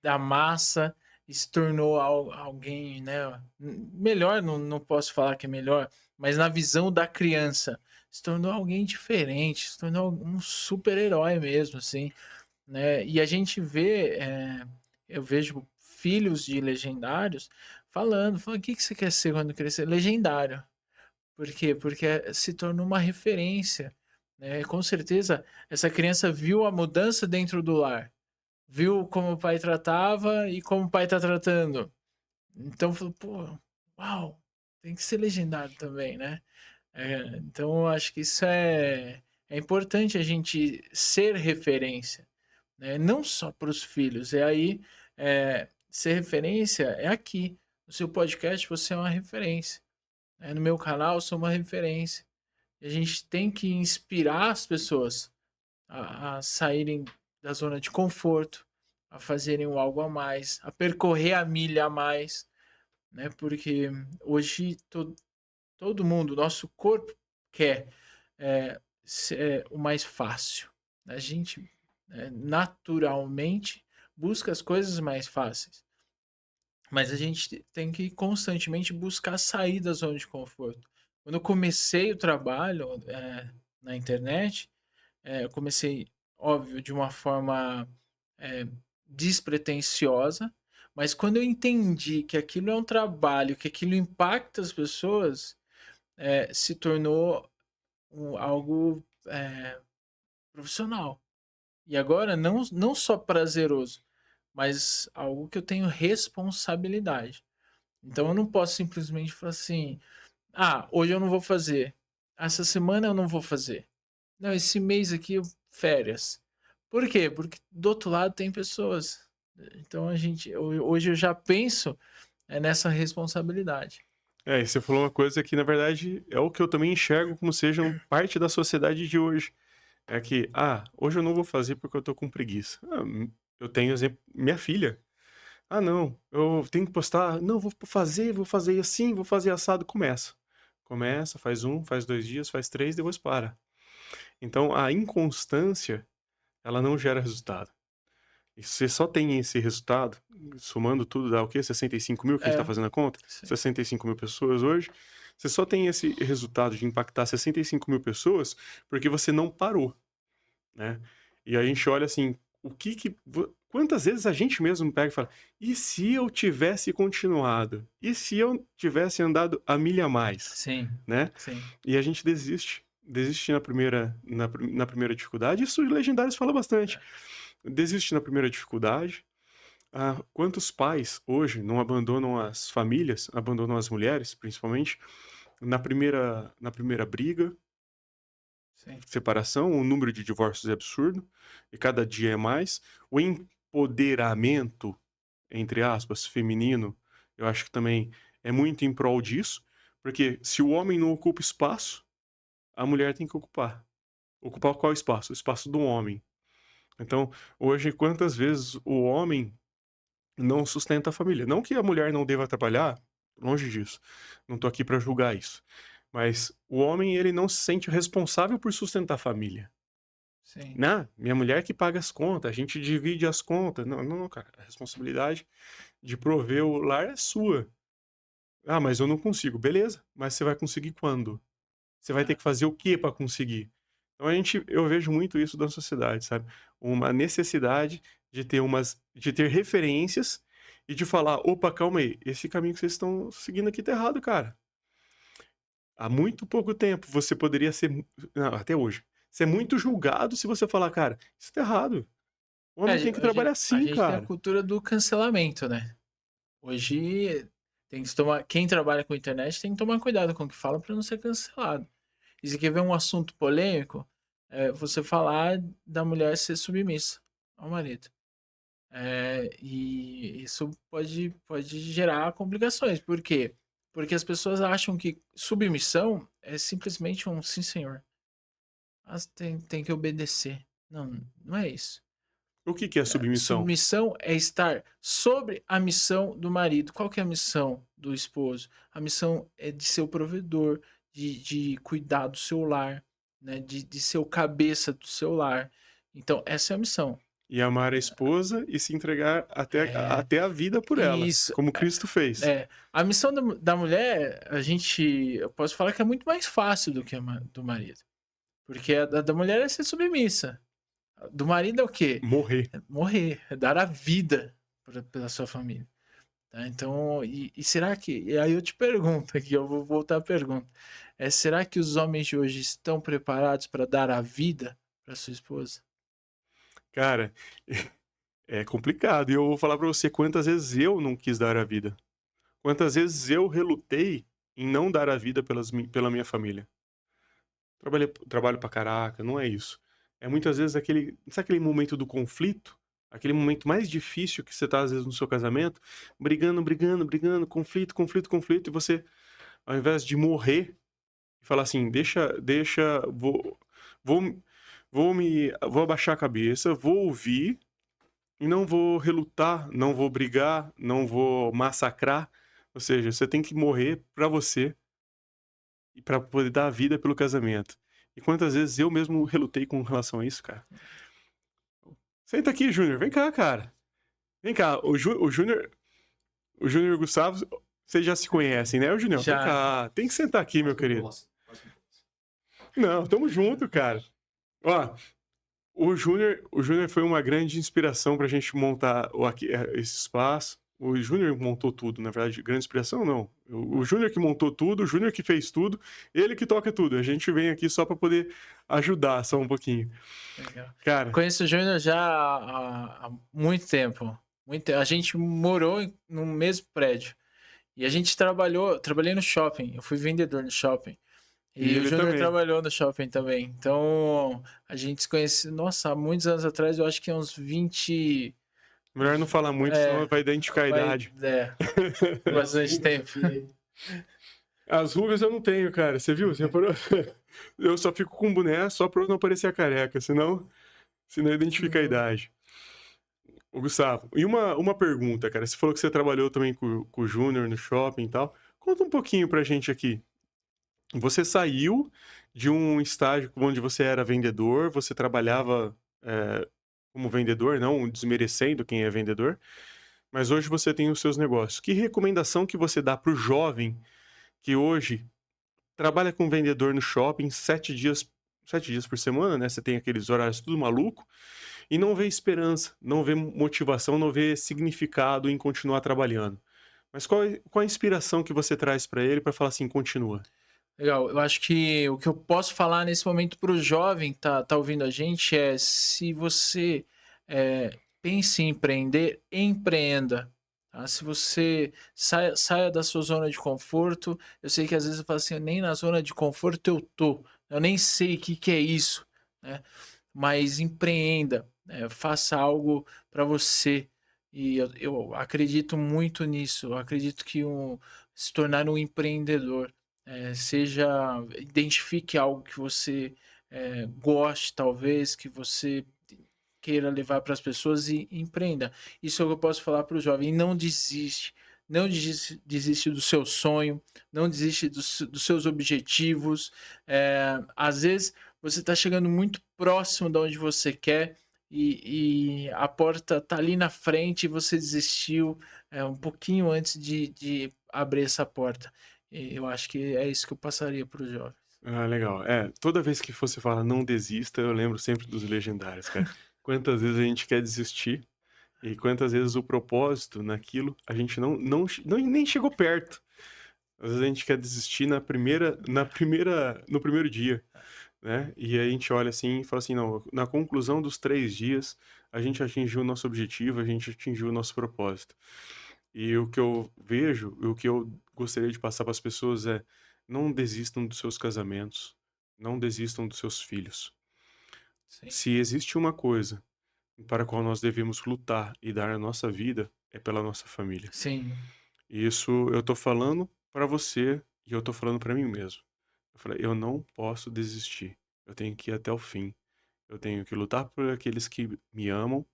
da massa e se tornou alguém, né, melhor, não posso falar que é melhor, mas na visão da criança, se tornou alguém diferente, se tornou um super-herói mesmo, assim, né. E a gente vê, eu vejo filhos de legendários falando: "O que que você quer ser quando crescer?" "Legendário". Por quê? Porque se tornou uma referência, né. Com certeza essa criança viu a mudança dentro do lar. Viu como o pai tratava e como o pai tá tratando. Então falou: "Pô, uau, tem que ser legendário também, né". Então eu acho que isso é importante a gente ser referência, né, não só para os filhos, ser referência é aqui, no seu podcast você é uma referência, no meu canal eu sou uma referência. E a gente tem que inspirar as pessoas a saírem da zona de conforto, a fazerem o algo a mais, a percorrer a milha a mais, né? Porque hoje todo mundo, nosso corpo quer o mais fácil. A gente naturalmente busca as coisas mais fáceis, mas a gente tem que constantemente buscar sair da zona de conforto. Quando eu comecei o trabalho na internet, eu comecei, óbvio, de uma forma eh, despretensiosa, mas quando eu entendi que aquilo é um trabalho, que aquilo impacta as pessoas, se tornou algo profissional. E agora não só prazeroso, mas algo que eu tenho responsabilidade. Então eu não posso simplesmente falar assim: ah, hoje eu não vou fazer. Essa semana eu não vou fazer. Não, esse mês aqui, férias. Por quê? Porque do outro lado tem pessoas. Então hoje eu já penso nessa responsabilidade. E você falou uma coisa que, na verdade, é o que eu também enxergo como sejam parte da sociedade de hoje. É que, hoje eu não vou fazer porque eu tô com preguiça. Eu tenho exemplo, minha filha. Não, eu tenho que postar. Não, vou fazer assim, vou fazer assado. Começa. Começa, faz 1, faz 2 dias, faz 3, depois para. Então, a inconstância, ela não gera resultado. E você só tem esse resultado, somando tudo, dá o quê? 65 mil, quem está É, fazendo a conta? sim. 65 mil pessoas hoje. Você só tem esse resultado de impactar 65 mil pessoas porque você não parou, né? E a gente olha assim, quantas vezes a gente mesmo pega e fala, e se eu tivesse continuado? E se eu tivesse andado a milha a mais? Sim, Né? sim. E a gente desiste na primeira dificuldade. Isso os Legendários fala bastante. É. Desiste na primeira dificuldade. Quantos pais hoje não abandonam as famílias, abandonam as mulheres, principalmente, na primeira briga, Sim. separação? O número de divórcios é absurdo, e cada dia é mais. O empoderamento, entre aspas, feminino, eu acho que também é muito em prol disso, porque se o homem não ocupa espaço, a mulher tem que ocupar. Ocupar qual espaço? O espaço do homem. Então, hoje, quantas vezes o homem não sustenta a família? Não que a mulher não deva trabalhar, longe disso. Não tô aqui para julgar isso. Mas o homem, ele não se sente responsável por sustentar a família. Sim. Né? Minha mulher que paga as contas, a gente divide as contas. Não, não, cara. A responsabilidade de prover o lar é sua. Mas eu não consigo. Beleza, mas você vai conseguir quando? Você vai ter É. que fazer o que para conseguir? Então eu vejo muito isso da sociedade, sabe? Uma necessidade de ter referências e de falar, opa, calma aí, esse caminho que vocês estão seguindo aqui tá errado, cara. Há muito pouco tempo você poderia ser, não, até hoje, ser muito julgado se você falar, cara, isso tá errado. O homem tem que trabalhar A sim, gente tem a cara. cultura do cancelamento, né? Hoje tem que tomar, quem trabalha com internet tem que tomar cuidado com o que fala para não ser cancelado. E se quer ver um assunto polêmico, você falar da mulher ser submissa ao marido. E isso pode gerar complicações. Por quê? Porque as pessoas acham que submissão é simplesmente um sim, senhor. Tem que obedecer. Não, não é isso. O que é submissão? Submissão é estar sobre a missão do marido. Qual que é a missão do esposo? A missão é de ser o provedor, de cuidar do seu lar, né? De ser o cabeça do seu lar. Então, essa é a missão. E amar a esposa e se entregar É, até a vida por ela, isso. como Cristo fez. A missão da mulher, eu posso falar que é muito mais fácil do que do marido. Porque a da mulher é ser submissa. Do marido é o quê? Morrer. É morrer, é dar a vida pela sua família. Tá? Então, e será que. E aí eu te pergunto aqui, eu vou voltar à pergunta. Será que os homens de hoje estão preparados para dar a vida para sua esposa? Cara, é complicado. E eu vou falar pra você quantas vezes eu não quis dar a vida. Quantas vezes eu relutei em não dar a vida pela minha família. Trabalho pra caraca, não é isso. É muitas vezes sabe aquele momento do conflito? Aquele momento mais difícil que você tá, às vezes, no seu casamento, brigando, brigando, brigando, conflito, conflito, conflito, e você, ao invés de morrer e falar assim, deixa, vou abaixar a cabeça, vou ouvir, e não vou relutar, não vou brigar, não vou massacrar. Ou seja, você tem que morrer pra você e pra poder dar a vida pelo casamento. E quantas vezes eu mesmo relutei com relação a isso, cara. Senta aqui, Júnior, vem cá, cara. Vem cá, o Júnior e o Gustavo, vocês já se conhecem, né? O Júnior, vem Já. cá, tem que sentar aqui, meu querido. Não, tamo junto, cara. Ó, o Júnior foi uma grande inspiração pra gente montar esse espaço. O Júnior montou tudo, na verdade, grande inspiração não. O Júnior que montou tudo, o Júnior que fez tudo, ele que toca tudo. A gente vem aqui só pra poder ajudar só um pouquinho. Legal. Cara, Conheço o Júnior já há muito tempo. A gente morou no mesmo prédio. E a gente trabalhei no shopping. Eu fui vendedor no shopping. e E o ele Júnior também. trabalhou no shopping também. Então, a gente se conhece, nossa, há muitos anos atrás, eu acho que uns 20. Melhor não falar muito, senão É, vai identificar a vai, idade. bastante tempo. As rugas eu não tenho, cara. Você viu? Você reparou? Eu só fico com boné só pra eu não parecer a careca, senão identifica a idade. Ô, Gustavo, e uma pergunta, cara. Você falou que você trabalhou também com o Júnior no shopping e tal. Conta um pouquinho pra gente aqui. Você saiu de um estágio onde você era vendedor, você trabalhava como vendedor, não desmerecendo quem é vendedor, mas hoje você tem os seus negócios. Que recomendação que você dá pro jovem que hoje trabalha com vendedor no shopping 7 dias por semana, né? Você tem aqueles horários tudo maluco e não vê esperança, não vê motivação, não vê significado em continuar trabalhando. Mas qual a inspiração que você traz para ele para falar assim, continua? Legal, eu acho que o que eu posso falar nesse momento para o jovem que tá ouvindo a gente é: se você pensa em empreender, empreenda. Tá? Se você saia da sua zona de conforto, eu sei que às vezes eu falo assim, nem na zona de conforto eu tô, eu nem sei o que, que é isso, né? Mas empreenda, faça algo para você. E eu acredito muito nisso, eu acredito que se tornar um empreendedor identifique algo que você goste, talvez, que você queira levar para as pessoas e empreenda. Isso é o que eu posso falar para o jovem. Não desiste. Não desiste do seu sonho, não desiste dos seus objetivos. Às vezes você está chegando muito próximo de onde você quer e a porta está ali na frente e você desistiu um pouquinho antes de abrir essa porta. Eu acho que é isso que eu passaria para os jovens. Ah, legal. Toda vez que você fala não desista, eu lembro sempre dos legendários, cara. Quantas vezes a gente quer desistir e quantas vezes o propósito naquilo a gente nem chegou perto. Às vezes a gente quer desistir no primeiro dia, né? E aí a gente olha assim e fala assim, não, na conclusão dos 3 dias, a gente atingiu o nosso objetivo, a gente atingiu o nosso propósito. E o que eu vejo, e o que eu gostaria de passar para as pessoas é: não desistam dos seus casamentos, não desistam dos seus filhos. Sim, Se existe uma coisa para a qual nós devemos lutar e dar a nossa vida, é pela nossa família. sim, E isso eu tô falando para você e eu tô falando para mim mesmo. Eu falei, eu não posso desistir. Eu tenho que ir até o fim. Eu tenho que lutar por aqueles que me amam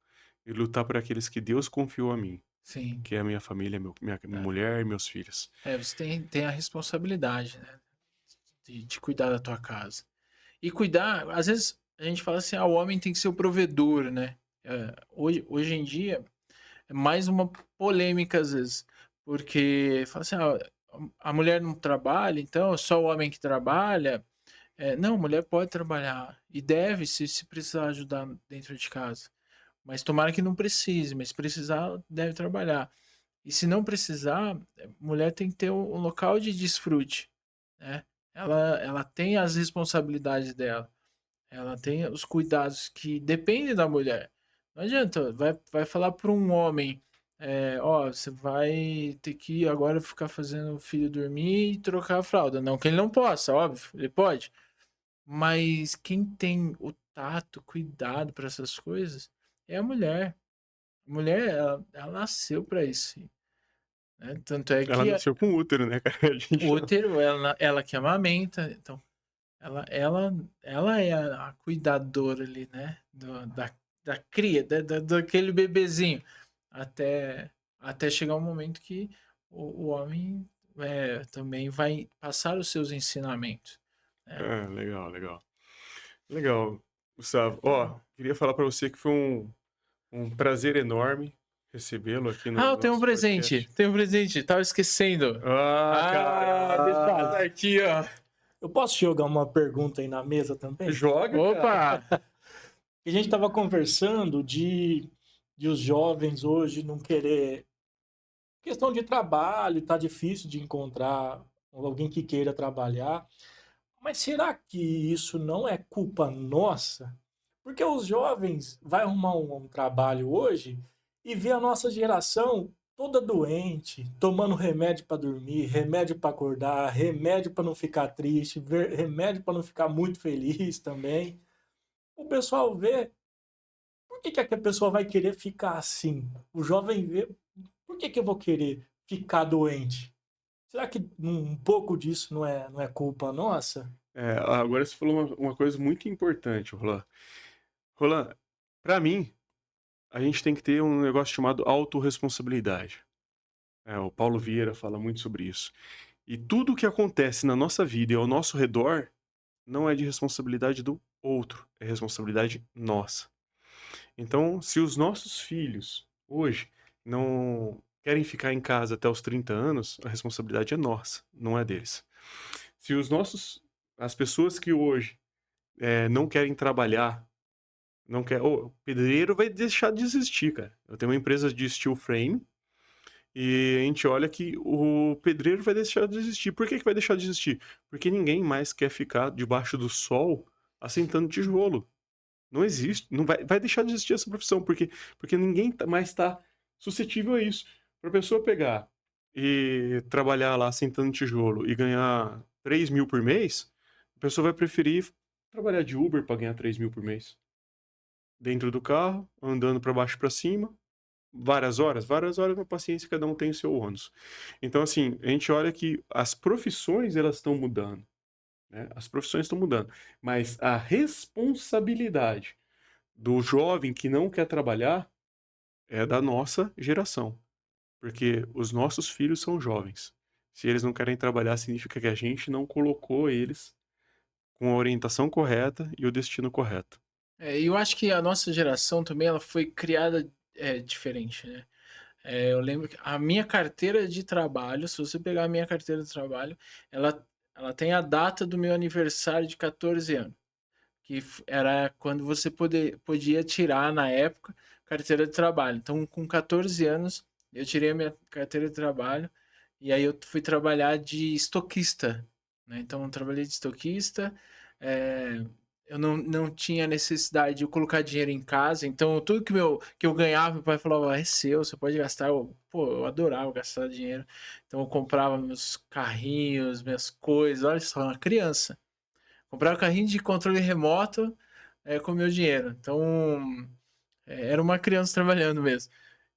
e lutar por aqueles que Deus confiou a mim, sim. que é a minha família, minha É, mulher e meus filhos. você tem a responsabilidade, né, de cuidar da tua casa. E cuidar, às vezes a gente fala assim, o homem tem que ser o provedor, né? Hoje em dia é mais uma polêmica às vezes, porque fala assim, a mulher não trabalha, então é só o homem que trabalha. Não, a mulher pode trabalhar e deve se precisar ajudar dentro de casa. Mas tomara que não precise, mas se precisar, deve trabalhar. E se não precisar, mulher tem que ter um local de desfrute, né? Ela tem as responsabilidades dela. Ela tem os cuidados que dependem da mulher. Não adianta, vai falar para um homem, ó, você vai ter que agora ficar fazendo o filho dormir e trocar a fralda. Não que ele não possa, óbvio, ele pode. Mas quem tem o tato, cuidado para essas coisas é a mulher. A mulher, ela nasceu para isso, né? Tanto é Ela que nasceu com útero, né, cara? A o gente não. útero, ela que amamenta, então ela é a cuidadora ali, né? da cria, daquele bebezinho, até, até chegar um momento que o homem também vai passar os seus ensinamentos, né? É, legal, legal. Legal, Gustavo. Ó, queria falar para você que foi um prazer enorme recebê-lo aqui no Ah, eu tenho um nosso presente, podcast. tava esquecendo. Ah, Ah, cara, tá Detalhe. aqui, ó. Eu posso jogar uma pergunta aí na mesa também? joga, cara. Opa! A gente estava conversando de os jovens hoje não querer. Questão de trabalho, tá difícil de encontrar alguém que queira trabalhar. Mas será que isso não é culpa nossa? Porque os jovens vai arrumar um trabalho hoje e vê a nossa geração toda doente, tomando remédio para dormir, remédio para acordar, remédio para não ficar triste, remédio para não ficar muito feliz também. O pessoal vê, por que que a pessoa vai querer ficar assim? O jovem vê, por que que eu vou querer ficar doente? Será que um pouco disso não é culpa nossa? É, agora você falou uma coisa muito importante, Roland. Roland, para mim, a gente tem que ter um negócio chamado autorresponsabilidade. É, o Paulo Vieira fala muito sobre isso. E tudo que acontece na nossa vida e ao nosso redor não é de responsabilidade do outro, é responsabilidade nossa. Então, se os nossos filhos hoje não querem ficar em casa até os 30 anos, a responsabilidade é nossa, não é deles. Se as pessoas que hoje não querem trabalhar, não quer, o pedreiro vai deixar de existir, cara. Eu tenho uma empresa de steel frame e a gente olha que o pedreiro vai deixar de existir. Por que que vai deixar de existir? Porque ninguém mais quer ficar debaixo do sol assentando tijolo. Não existe, não vai deixar de existir essa profissão, porque ninguém mais está suscetível a isso. Para a pessoa pegar e trabalhar lá sentando tijolo e ganhar 3.000 por mês, a pessoa vai preferir trabalhar de Uber para ganhar 3.000 por mês. Dentro do carro, andando para baixo e para cima, várias horas, uma paciência, cada um tem o seu ônus. Então, assim, a gente olha que as profissões elas estão mudando, né? As profissões estão mudando, mas a responsabilidade do jovem que não quer trabalhar é da nossa geração, porque os nossos filhos são jovens. Se eles não querem trabalhar, significa que a gente não colocou eles com a orientação correta e o destino correto. E eu acho que a nossa geração também ela foi criada diferente, né? Eu lembro que a minha carteira de trabalho, se você pegar a minha carteira de trabalho, ela tem a data do meu aniversário de 14 anos, que era quando você podia tirar, na época, carteira de trabalho. Então, com 14 anos, eu tirei a minha carteira de trabalho e aí eu fui trabalhar de estoquista, né? Então, eu trabalhei de estoquista, eh, eu não tinha necessidade de eu colocar dinheiro em casa, então tudo que eu ganhava, meu pai falava, é seu, você pode gastar. Eu adorava gastar dinheiro. Então, eu comprava meus carrinhos, minhas coisas, olha só, uma criança. Comprava carrinho de controle remoto com meu dinheiro. Então, era uma criança trabalhando mesmo.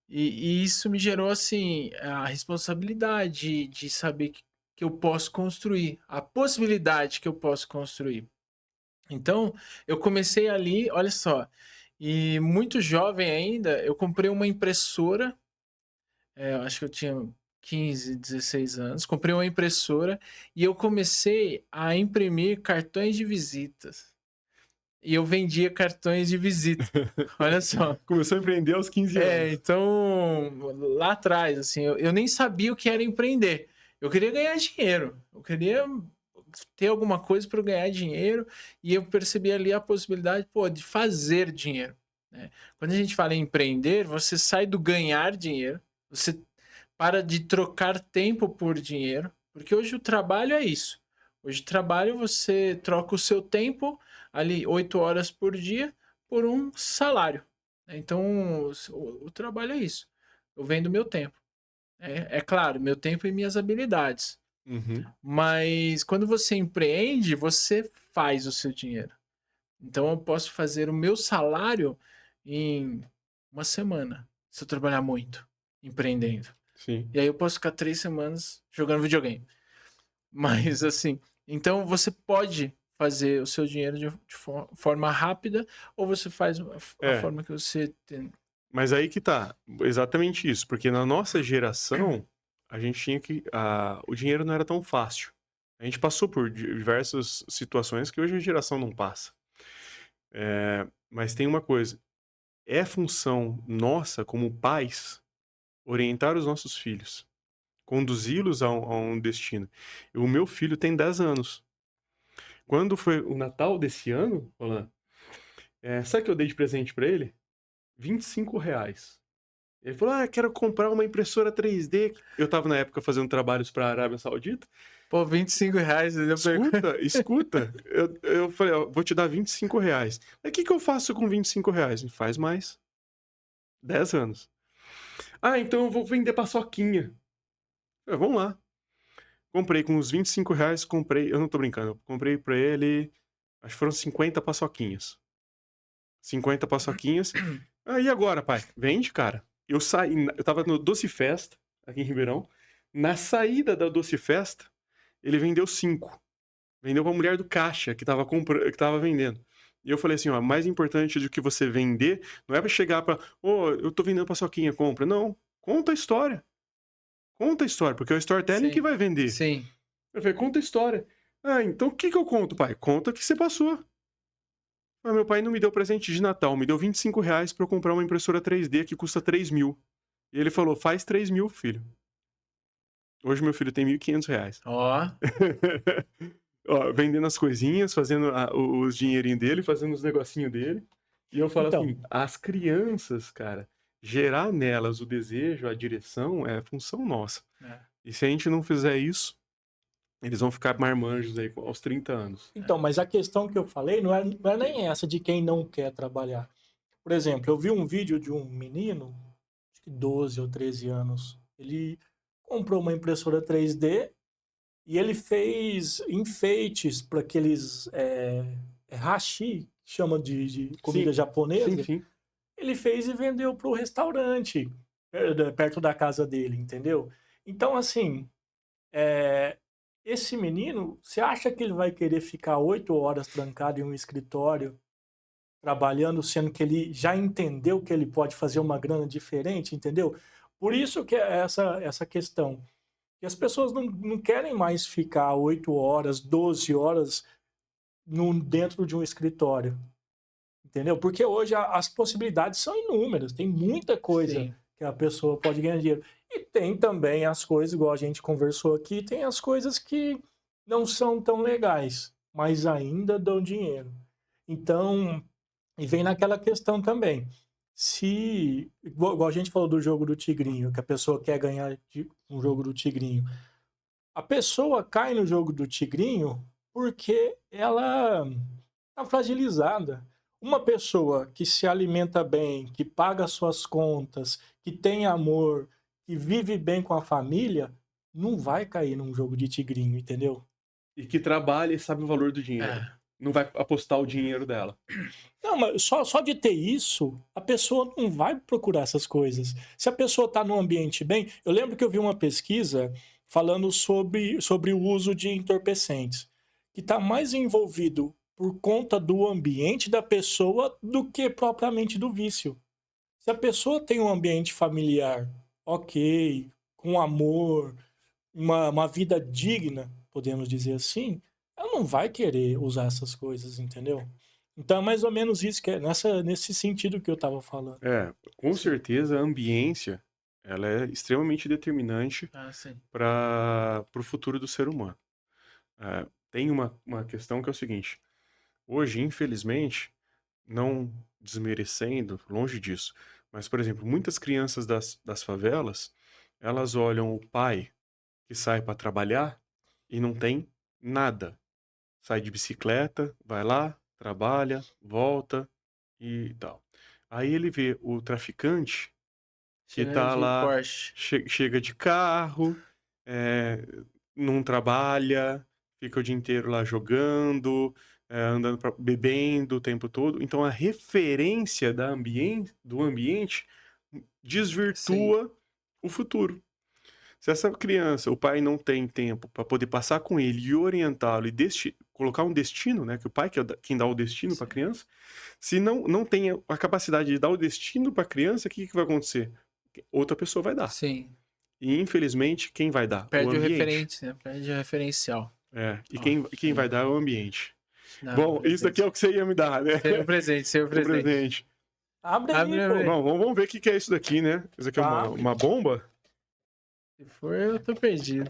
E isso me gerou, assim, a responsabilidade de saber que eu posso construir, a possibilidade que eu posso construir. Então, eu comecei ali, olha só, e muito jovem ainda, eu comprei uma impressora, eu acho que eu tinha 15, 16 anos, comprei uma impressora e eu comecei a imprimir cartões de visitas. E eu vendia cartões de visita. Olha só. Começou a empreender aos 15 anos. Então, lá atrás, assim, eu nem sabia o que era empreender. Eu queria ganhar dinheiro. Eu queria ter alguma coisa para ganhar dinheiro e eu percebi ali a possibilidade, pô, de fazer dinheiro, né? Quando a gente fala em empreender, você sai do ganhar dinheiro, você para de trocar tempo por dinheiro, porque hoje o trabalho é isso. Hoje o trabalho você troca o seu tempo ali 8 horas por dia por um salário, né? Então o trabalho é isso. Eu vendo meu tempo. É claro, meu tempo e minhas habilidades. Uhum. Mas quando você empreende, você faz o seu dinheiro. Então eu posso fazer o meu salário em uma semana, se eu trabalhar muito, empreendendo. Sim. E aí eu posso ficar 3 semanas jogando videogame. Mas assim, então você pode fazer o seu dinheiro de forma rápida, ou você faz a É, forma que você tem. mas aí que tá, exatamente isso, porque na nossa geração, a gente tinha que, o dinheiro não era tão fácil. A gente passou por diversas situações que hoje a geração não passa. Mas tem uma coisa, é função nossa como pais orientar os nossos filhos, conduzi-los a um destino. O meu filho tem 10 anos. Quando foi o Natal desse ano, Roland, sabe o que eu dei de presente pra ele? R$ 25. Ele falou, quero comprar uma impressora 3D. Eu tava na época fazendo trabalhos pra Arábia Saudita. Pô, R$ 25, entendeu? Escuta. Eu falei, vou te dar R$ 25. Mas o que eu faço com R$ 25? Faz mais. 10 anos. Então eu vou vender paçoquinha. Vamos lá. Comprei com os R$ 25, eu não tô brincando, comprei pra ele, acho que foram 50 paçoquinhas. 50 paçoquinhas. E agora, pai? Vende, cara. Eu tava no Doce Festa, aqui em Ribeirão. Na saída da Doce Festa, ele vendeu 5. Vendeu pra mulher do caixa que tava vendendo. E eu falei assim, mais importante do que você vender, não é pra chegar pra, eu tô vendendo paçoquinha, compra. Não, conta a história. Conta a história, porque é o storytelling que Sim, vai vender. sim. Eu falei, conta a história. Então o que eu conto, pai? Conta o que você passou. Meu pai não me deu presente de Natal, me deu R$ 25 pra eu comprar uma impressora 3D que custa 3 mil. E ele falou, faz 3 mil, filho. Hoje meu filho tem R$ 1.500. Ó, Vendendo as coisinhas, fazendo os dinheirinhos dele, fazendo os negocinhos dele. E eu falo Então, assim, as crianças, cara, gerar nelas o desejo, a direção, é função nossa. E se a gente não fizer isso, eles vão ficar marmanjos aí aos 30 anos. mas a questão que eu falei não é nem essa de quem não quer trabalhar. Por exemplo, eu vi um vídeo de um menino, acho que 12 ou 13 anos. Ele comprou uma impressora 3D e ele fez enfeites para aqueles hashi, que chama de comida Sim, japonesa. sim. Ele fez e vendeu para o restaurante perto da casa dele, entendeu? Então, assim, esse menino, você acha que ele vai querer ficar 8 horas trancado em um escritório trabalhando, sendo que ele já entendeu que ele pode fazer uma grana diferente, entendeu? Por isso que é essa questão. E as pessoas não querem mais ficar 8 horas, 12 horas dentro de um escritório, entendeu? Porque hoje as possibilidades são inúmeras, tem muita coisa sim. que a pessoa pode ganhar dinheiro. E tem também as coisas, igual a gente conversou aqui, tem as coisas que não são tão legais, mas ainda dão dinheiro. Então, e vem naquela questão também. Se, igual a gente falou do jogo do tigrinho, que a pessoa quer ganhar um jogo do tigrinho. A pessoa cai no jogo do tigrinho porque ela está fragilizada. Uma pessoa que se alimenta bem, que paga suas contas, que tem amor, que vive bem com a família, não vai cair num jogo de tigrinho, entendeu? E que trabalha e sabe o valor do dinheiro. É. Não vai apostar o dinheiro dela. Não, mas só de ter isso, a pessoa não vai procurar essas coisas. Se a pessoa está num ambiente bem. Eu lembro que eu vi uma pesquisa falando sobre o uso de entorpecentes, que está mais envolvido por conta do ambiente da pessoa do que propriamente do vício. Se a pessoa tem um ambiente familiar ok, com amor, uma vida digna, podemos dizer assim, ela não vai querer usar essas coisas, entendeu? Então é mais ou menos isso, que é nesse sentido que eu estava falando. Com certeza a ambiência, ela é extremamente determinante Sim. para o futuro do ser humano. Tem uma questão que é o seguinte, hoje, infelizmente, não desmerecendo, longe disso, mas, por exemplo, muitas crianças das favelas, elas olham o pai que sai para trabalhar e não tem nada. Sai de bicicleta, vai lá, trabalha, volta e tal. Aí ele vê o traficante que Chega tá de lá, Porsche. chega de carro, não trabalha, fica o dia inteiro lá jogando, andando, bebendo o tempo todo. Então a referência do ambiente Sim. desvirtua o futuro. Se essa criança, o pai não tem tempo para poder passar com ele e orientá-lo e colocar um destino, né? Que o pai que é quem dá o destino para a criança. Se não tem a capacidade de dar o destino para a criança, o que vai acontecer? Outra pessoa vai dar. Sim. E infelizmente, quem vai dar? Perde o o ambiente. referente, né? Perde o referencial. E quem vai dar é o ambiente. Não, Bom, isso aqui é o que você ia me dar, né? Seu presente, seu O presente. presente. Abre aí, Abre, pô. abre. Bom, vamos ver o que é isso daqui, né? Isso aqui é uma bomba? Se for, eu tô perdido.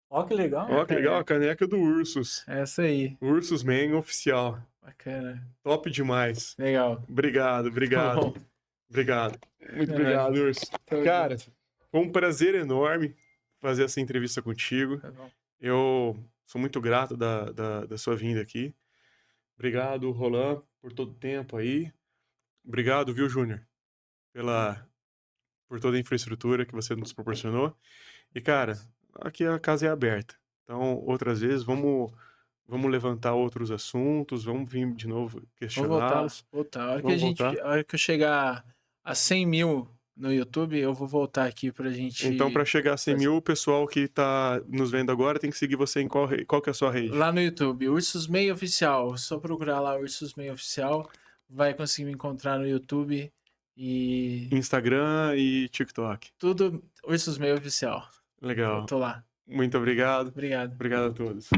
Ó, que legal. Ó, que legal, a caneca do Ursus. Essa aí. Ursus Man oficial. Bacana. Top demais. Legal. Obrigado. Bom, Obrigado. Muito É obrigado, Urso. Tamo Cara, foi um prazer enorme fazer essa entrevista contigo. tá bom. Eu sou muito grato da sua vinda aqui. Obrigado, Roland, por todo o tempo aí. Obrigado, viu, Júnior, por toda a infraestrutura que você nos proporcionou. E, cara, aqui a casa é aberta. Então, outras vezes, vamos levantar outros assuntos, vamos vir de novo Vou questioná-los. voltar. A hora que Vamos voltar. a hora que eu chegar a 100 mil no YouTube, eu vou voltar aqui pra gente. Então, para chegar a 100 mil, o pessoal que tá nos vendo agora tem que seguir você em qual que é a sua rede? Lá no YouTube, Ursus Meio Oficial. Só procurar lá Ursus Meio Oficial. Vai conseguir me encontrar no YouTube. E Instagram e TikTok. tudo Ursus Meio Oficial. Legal. Eu tô lá. Muito obrigado. Obrigado. Obrigado a todos.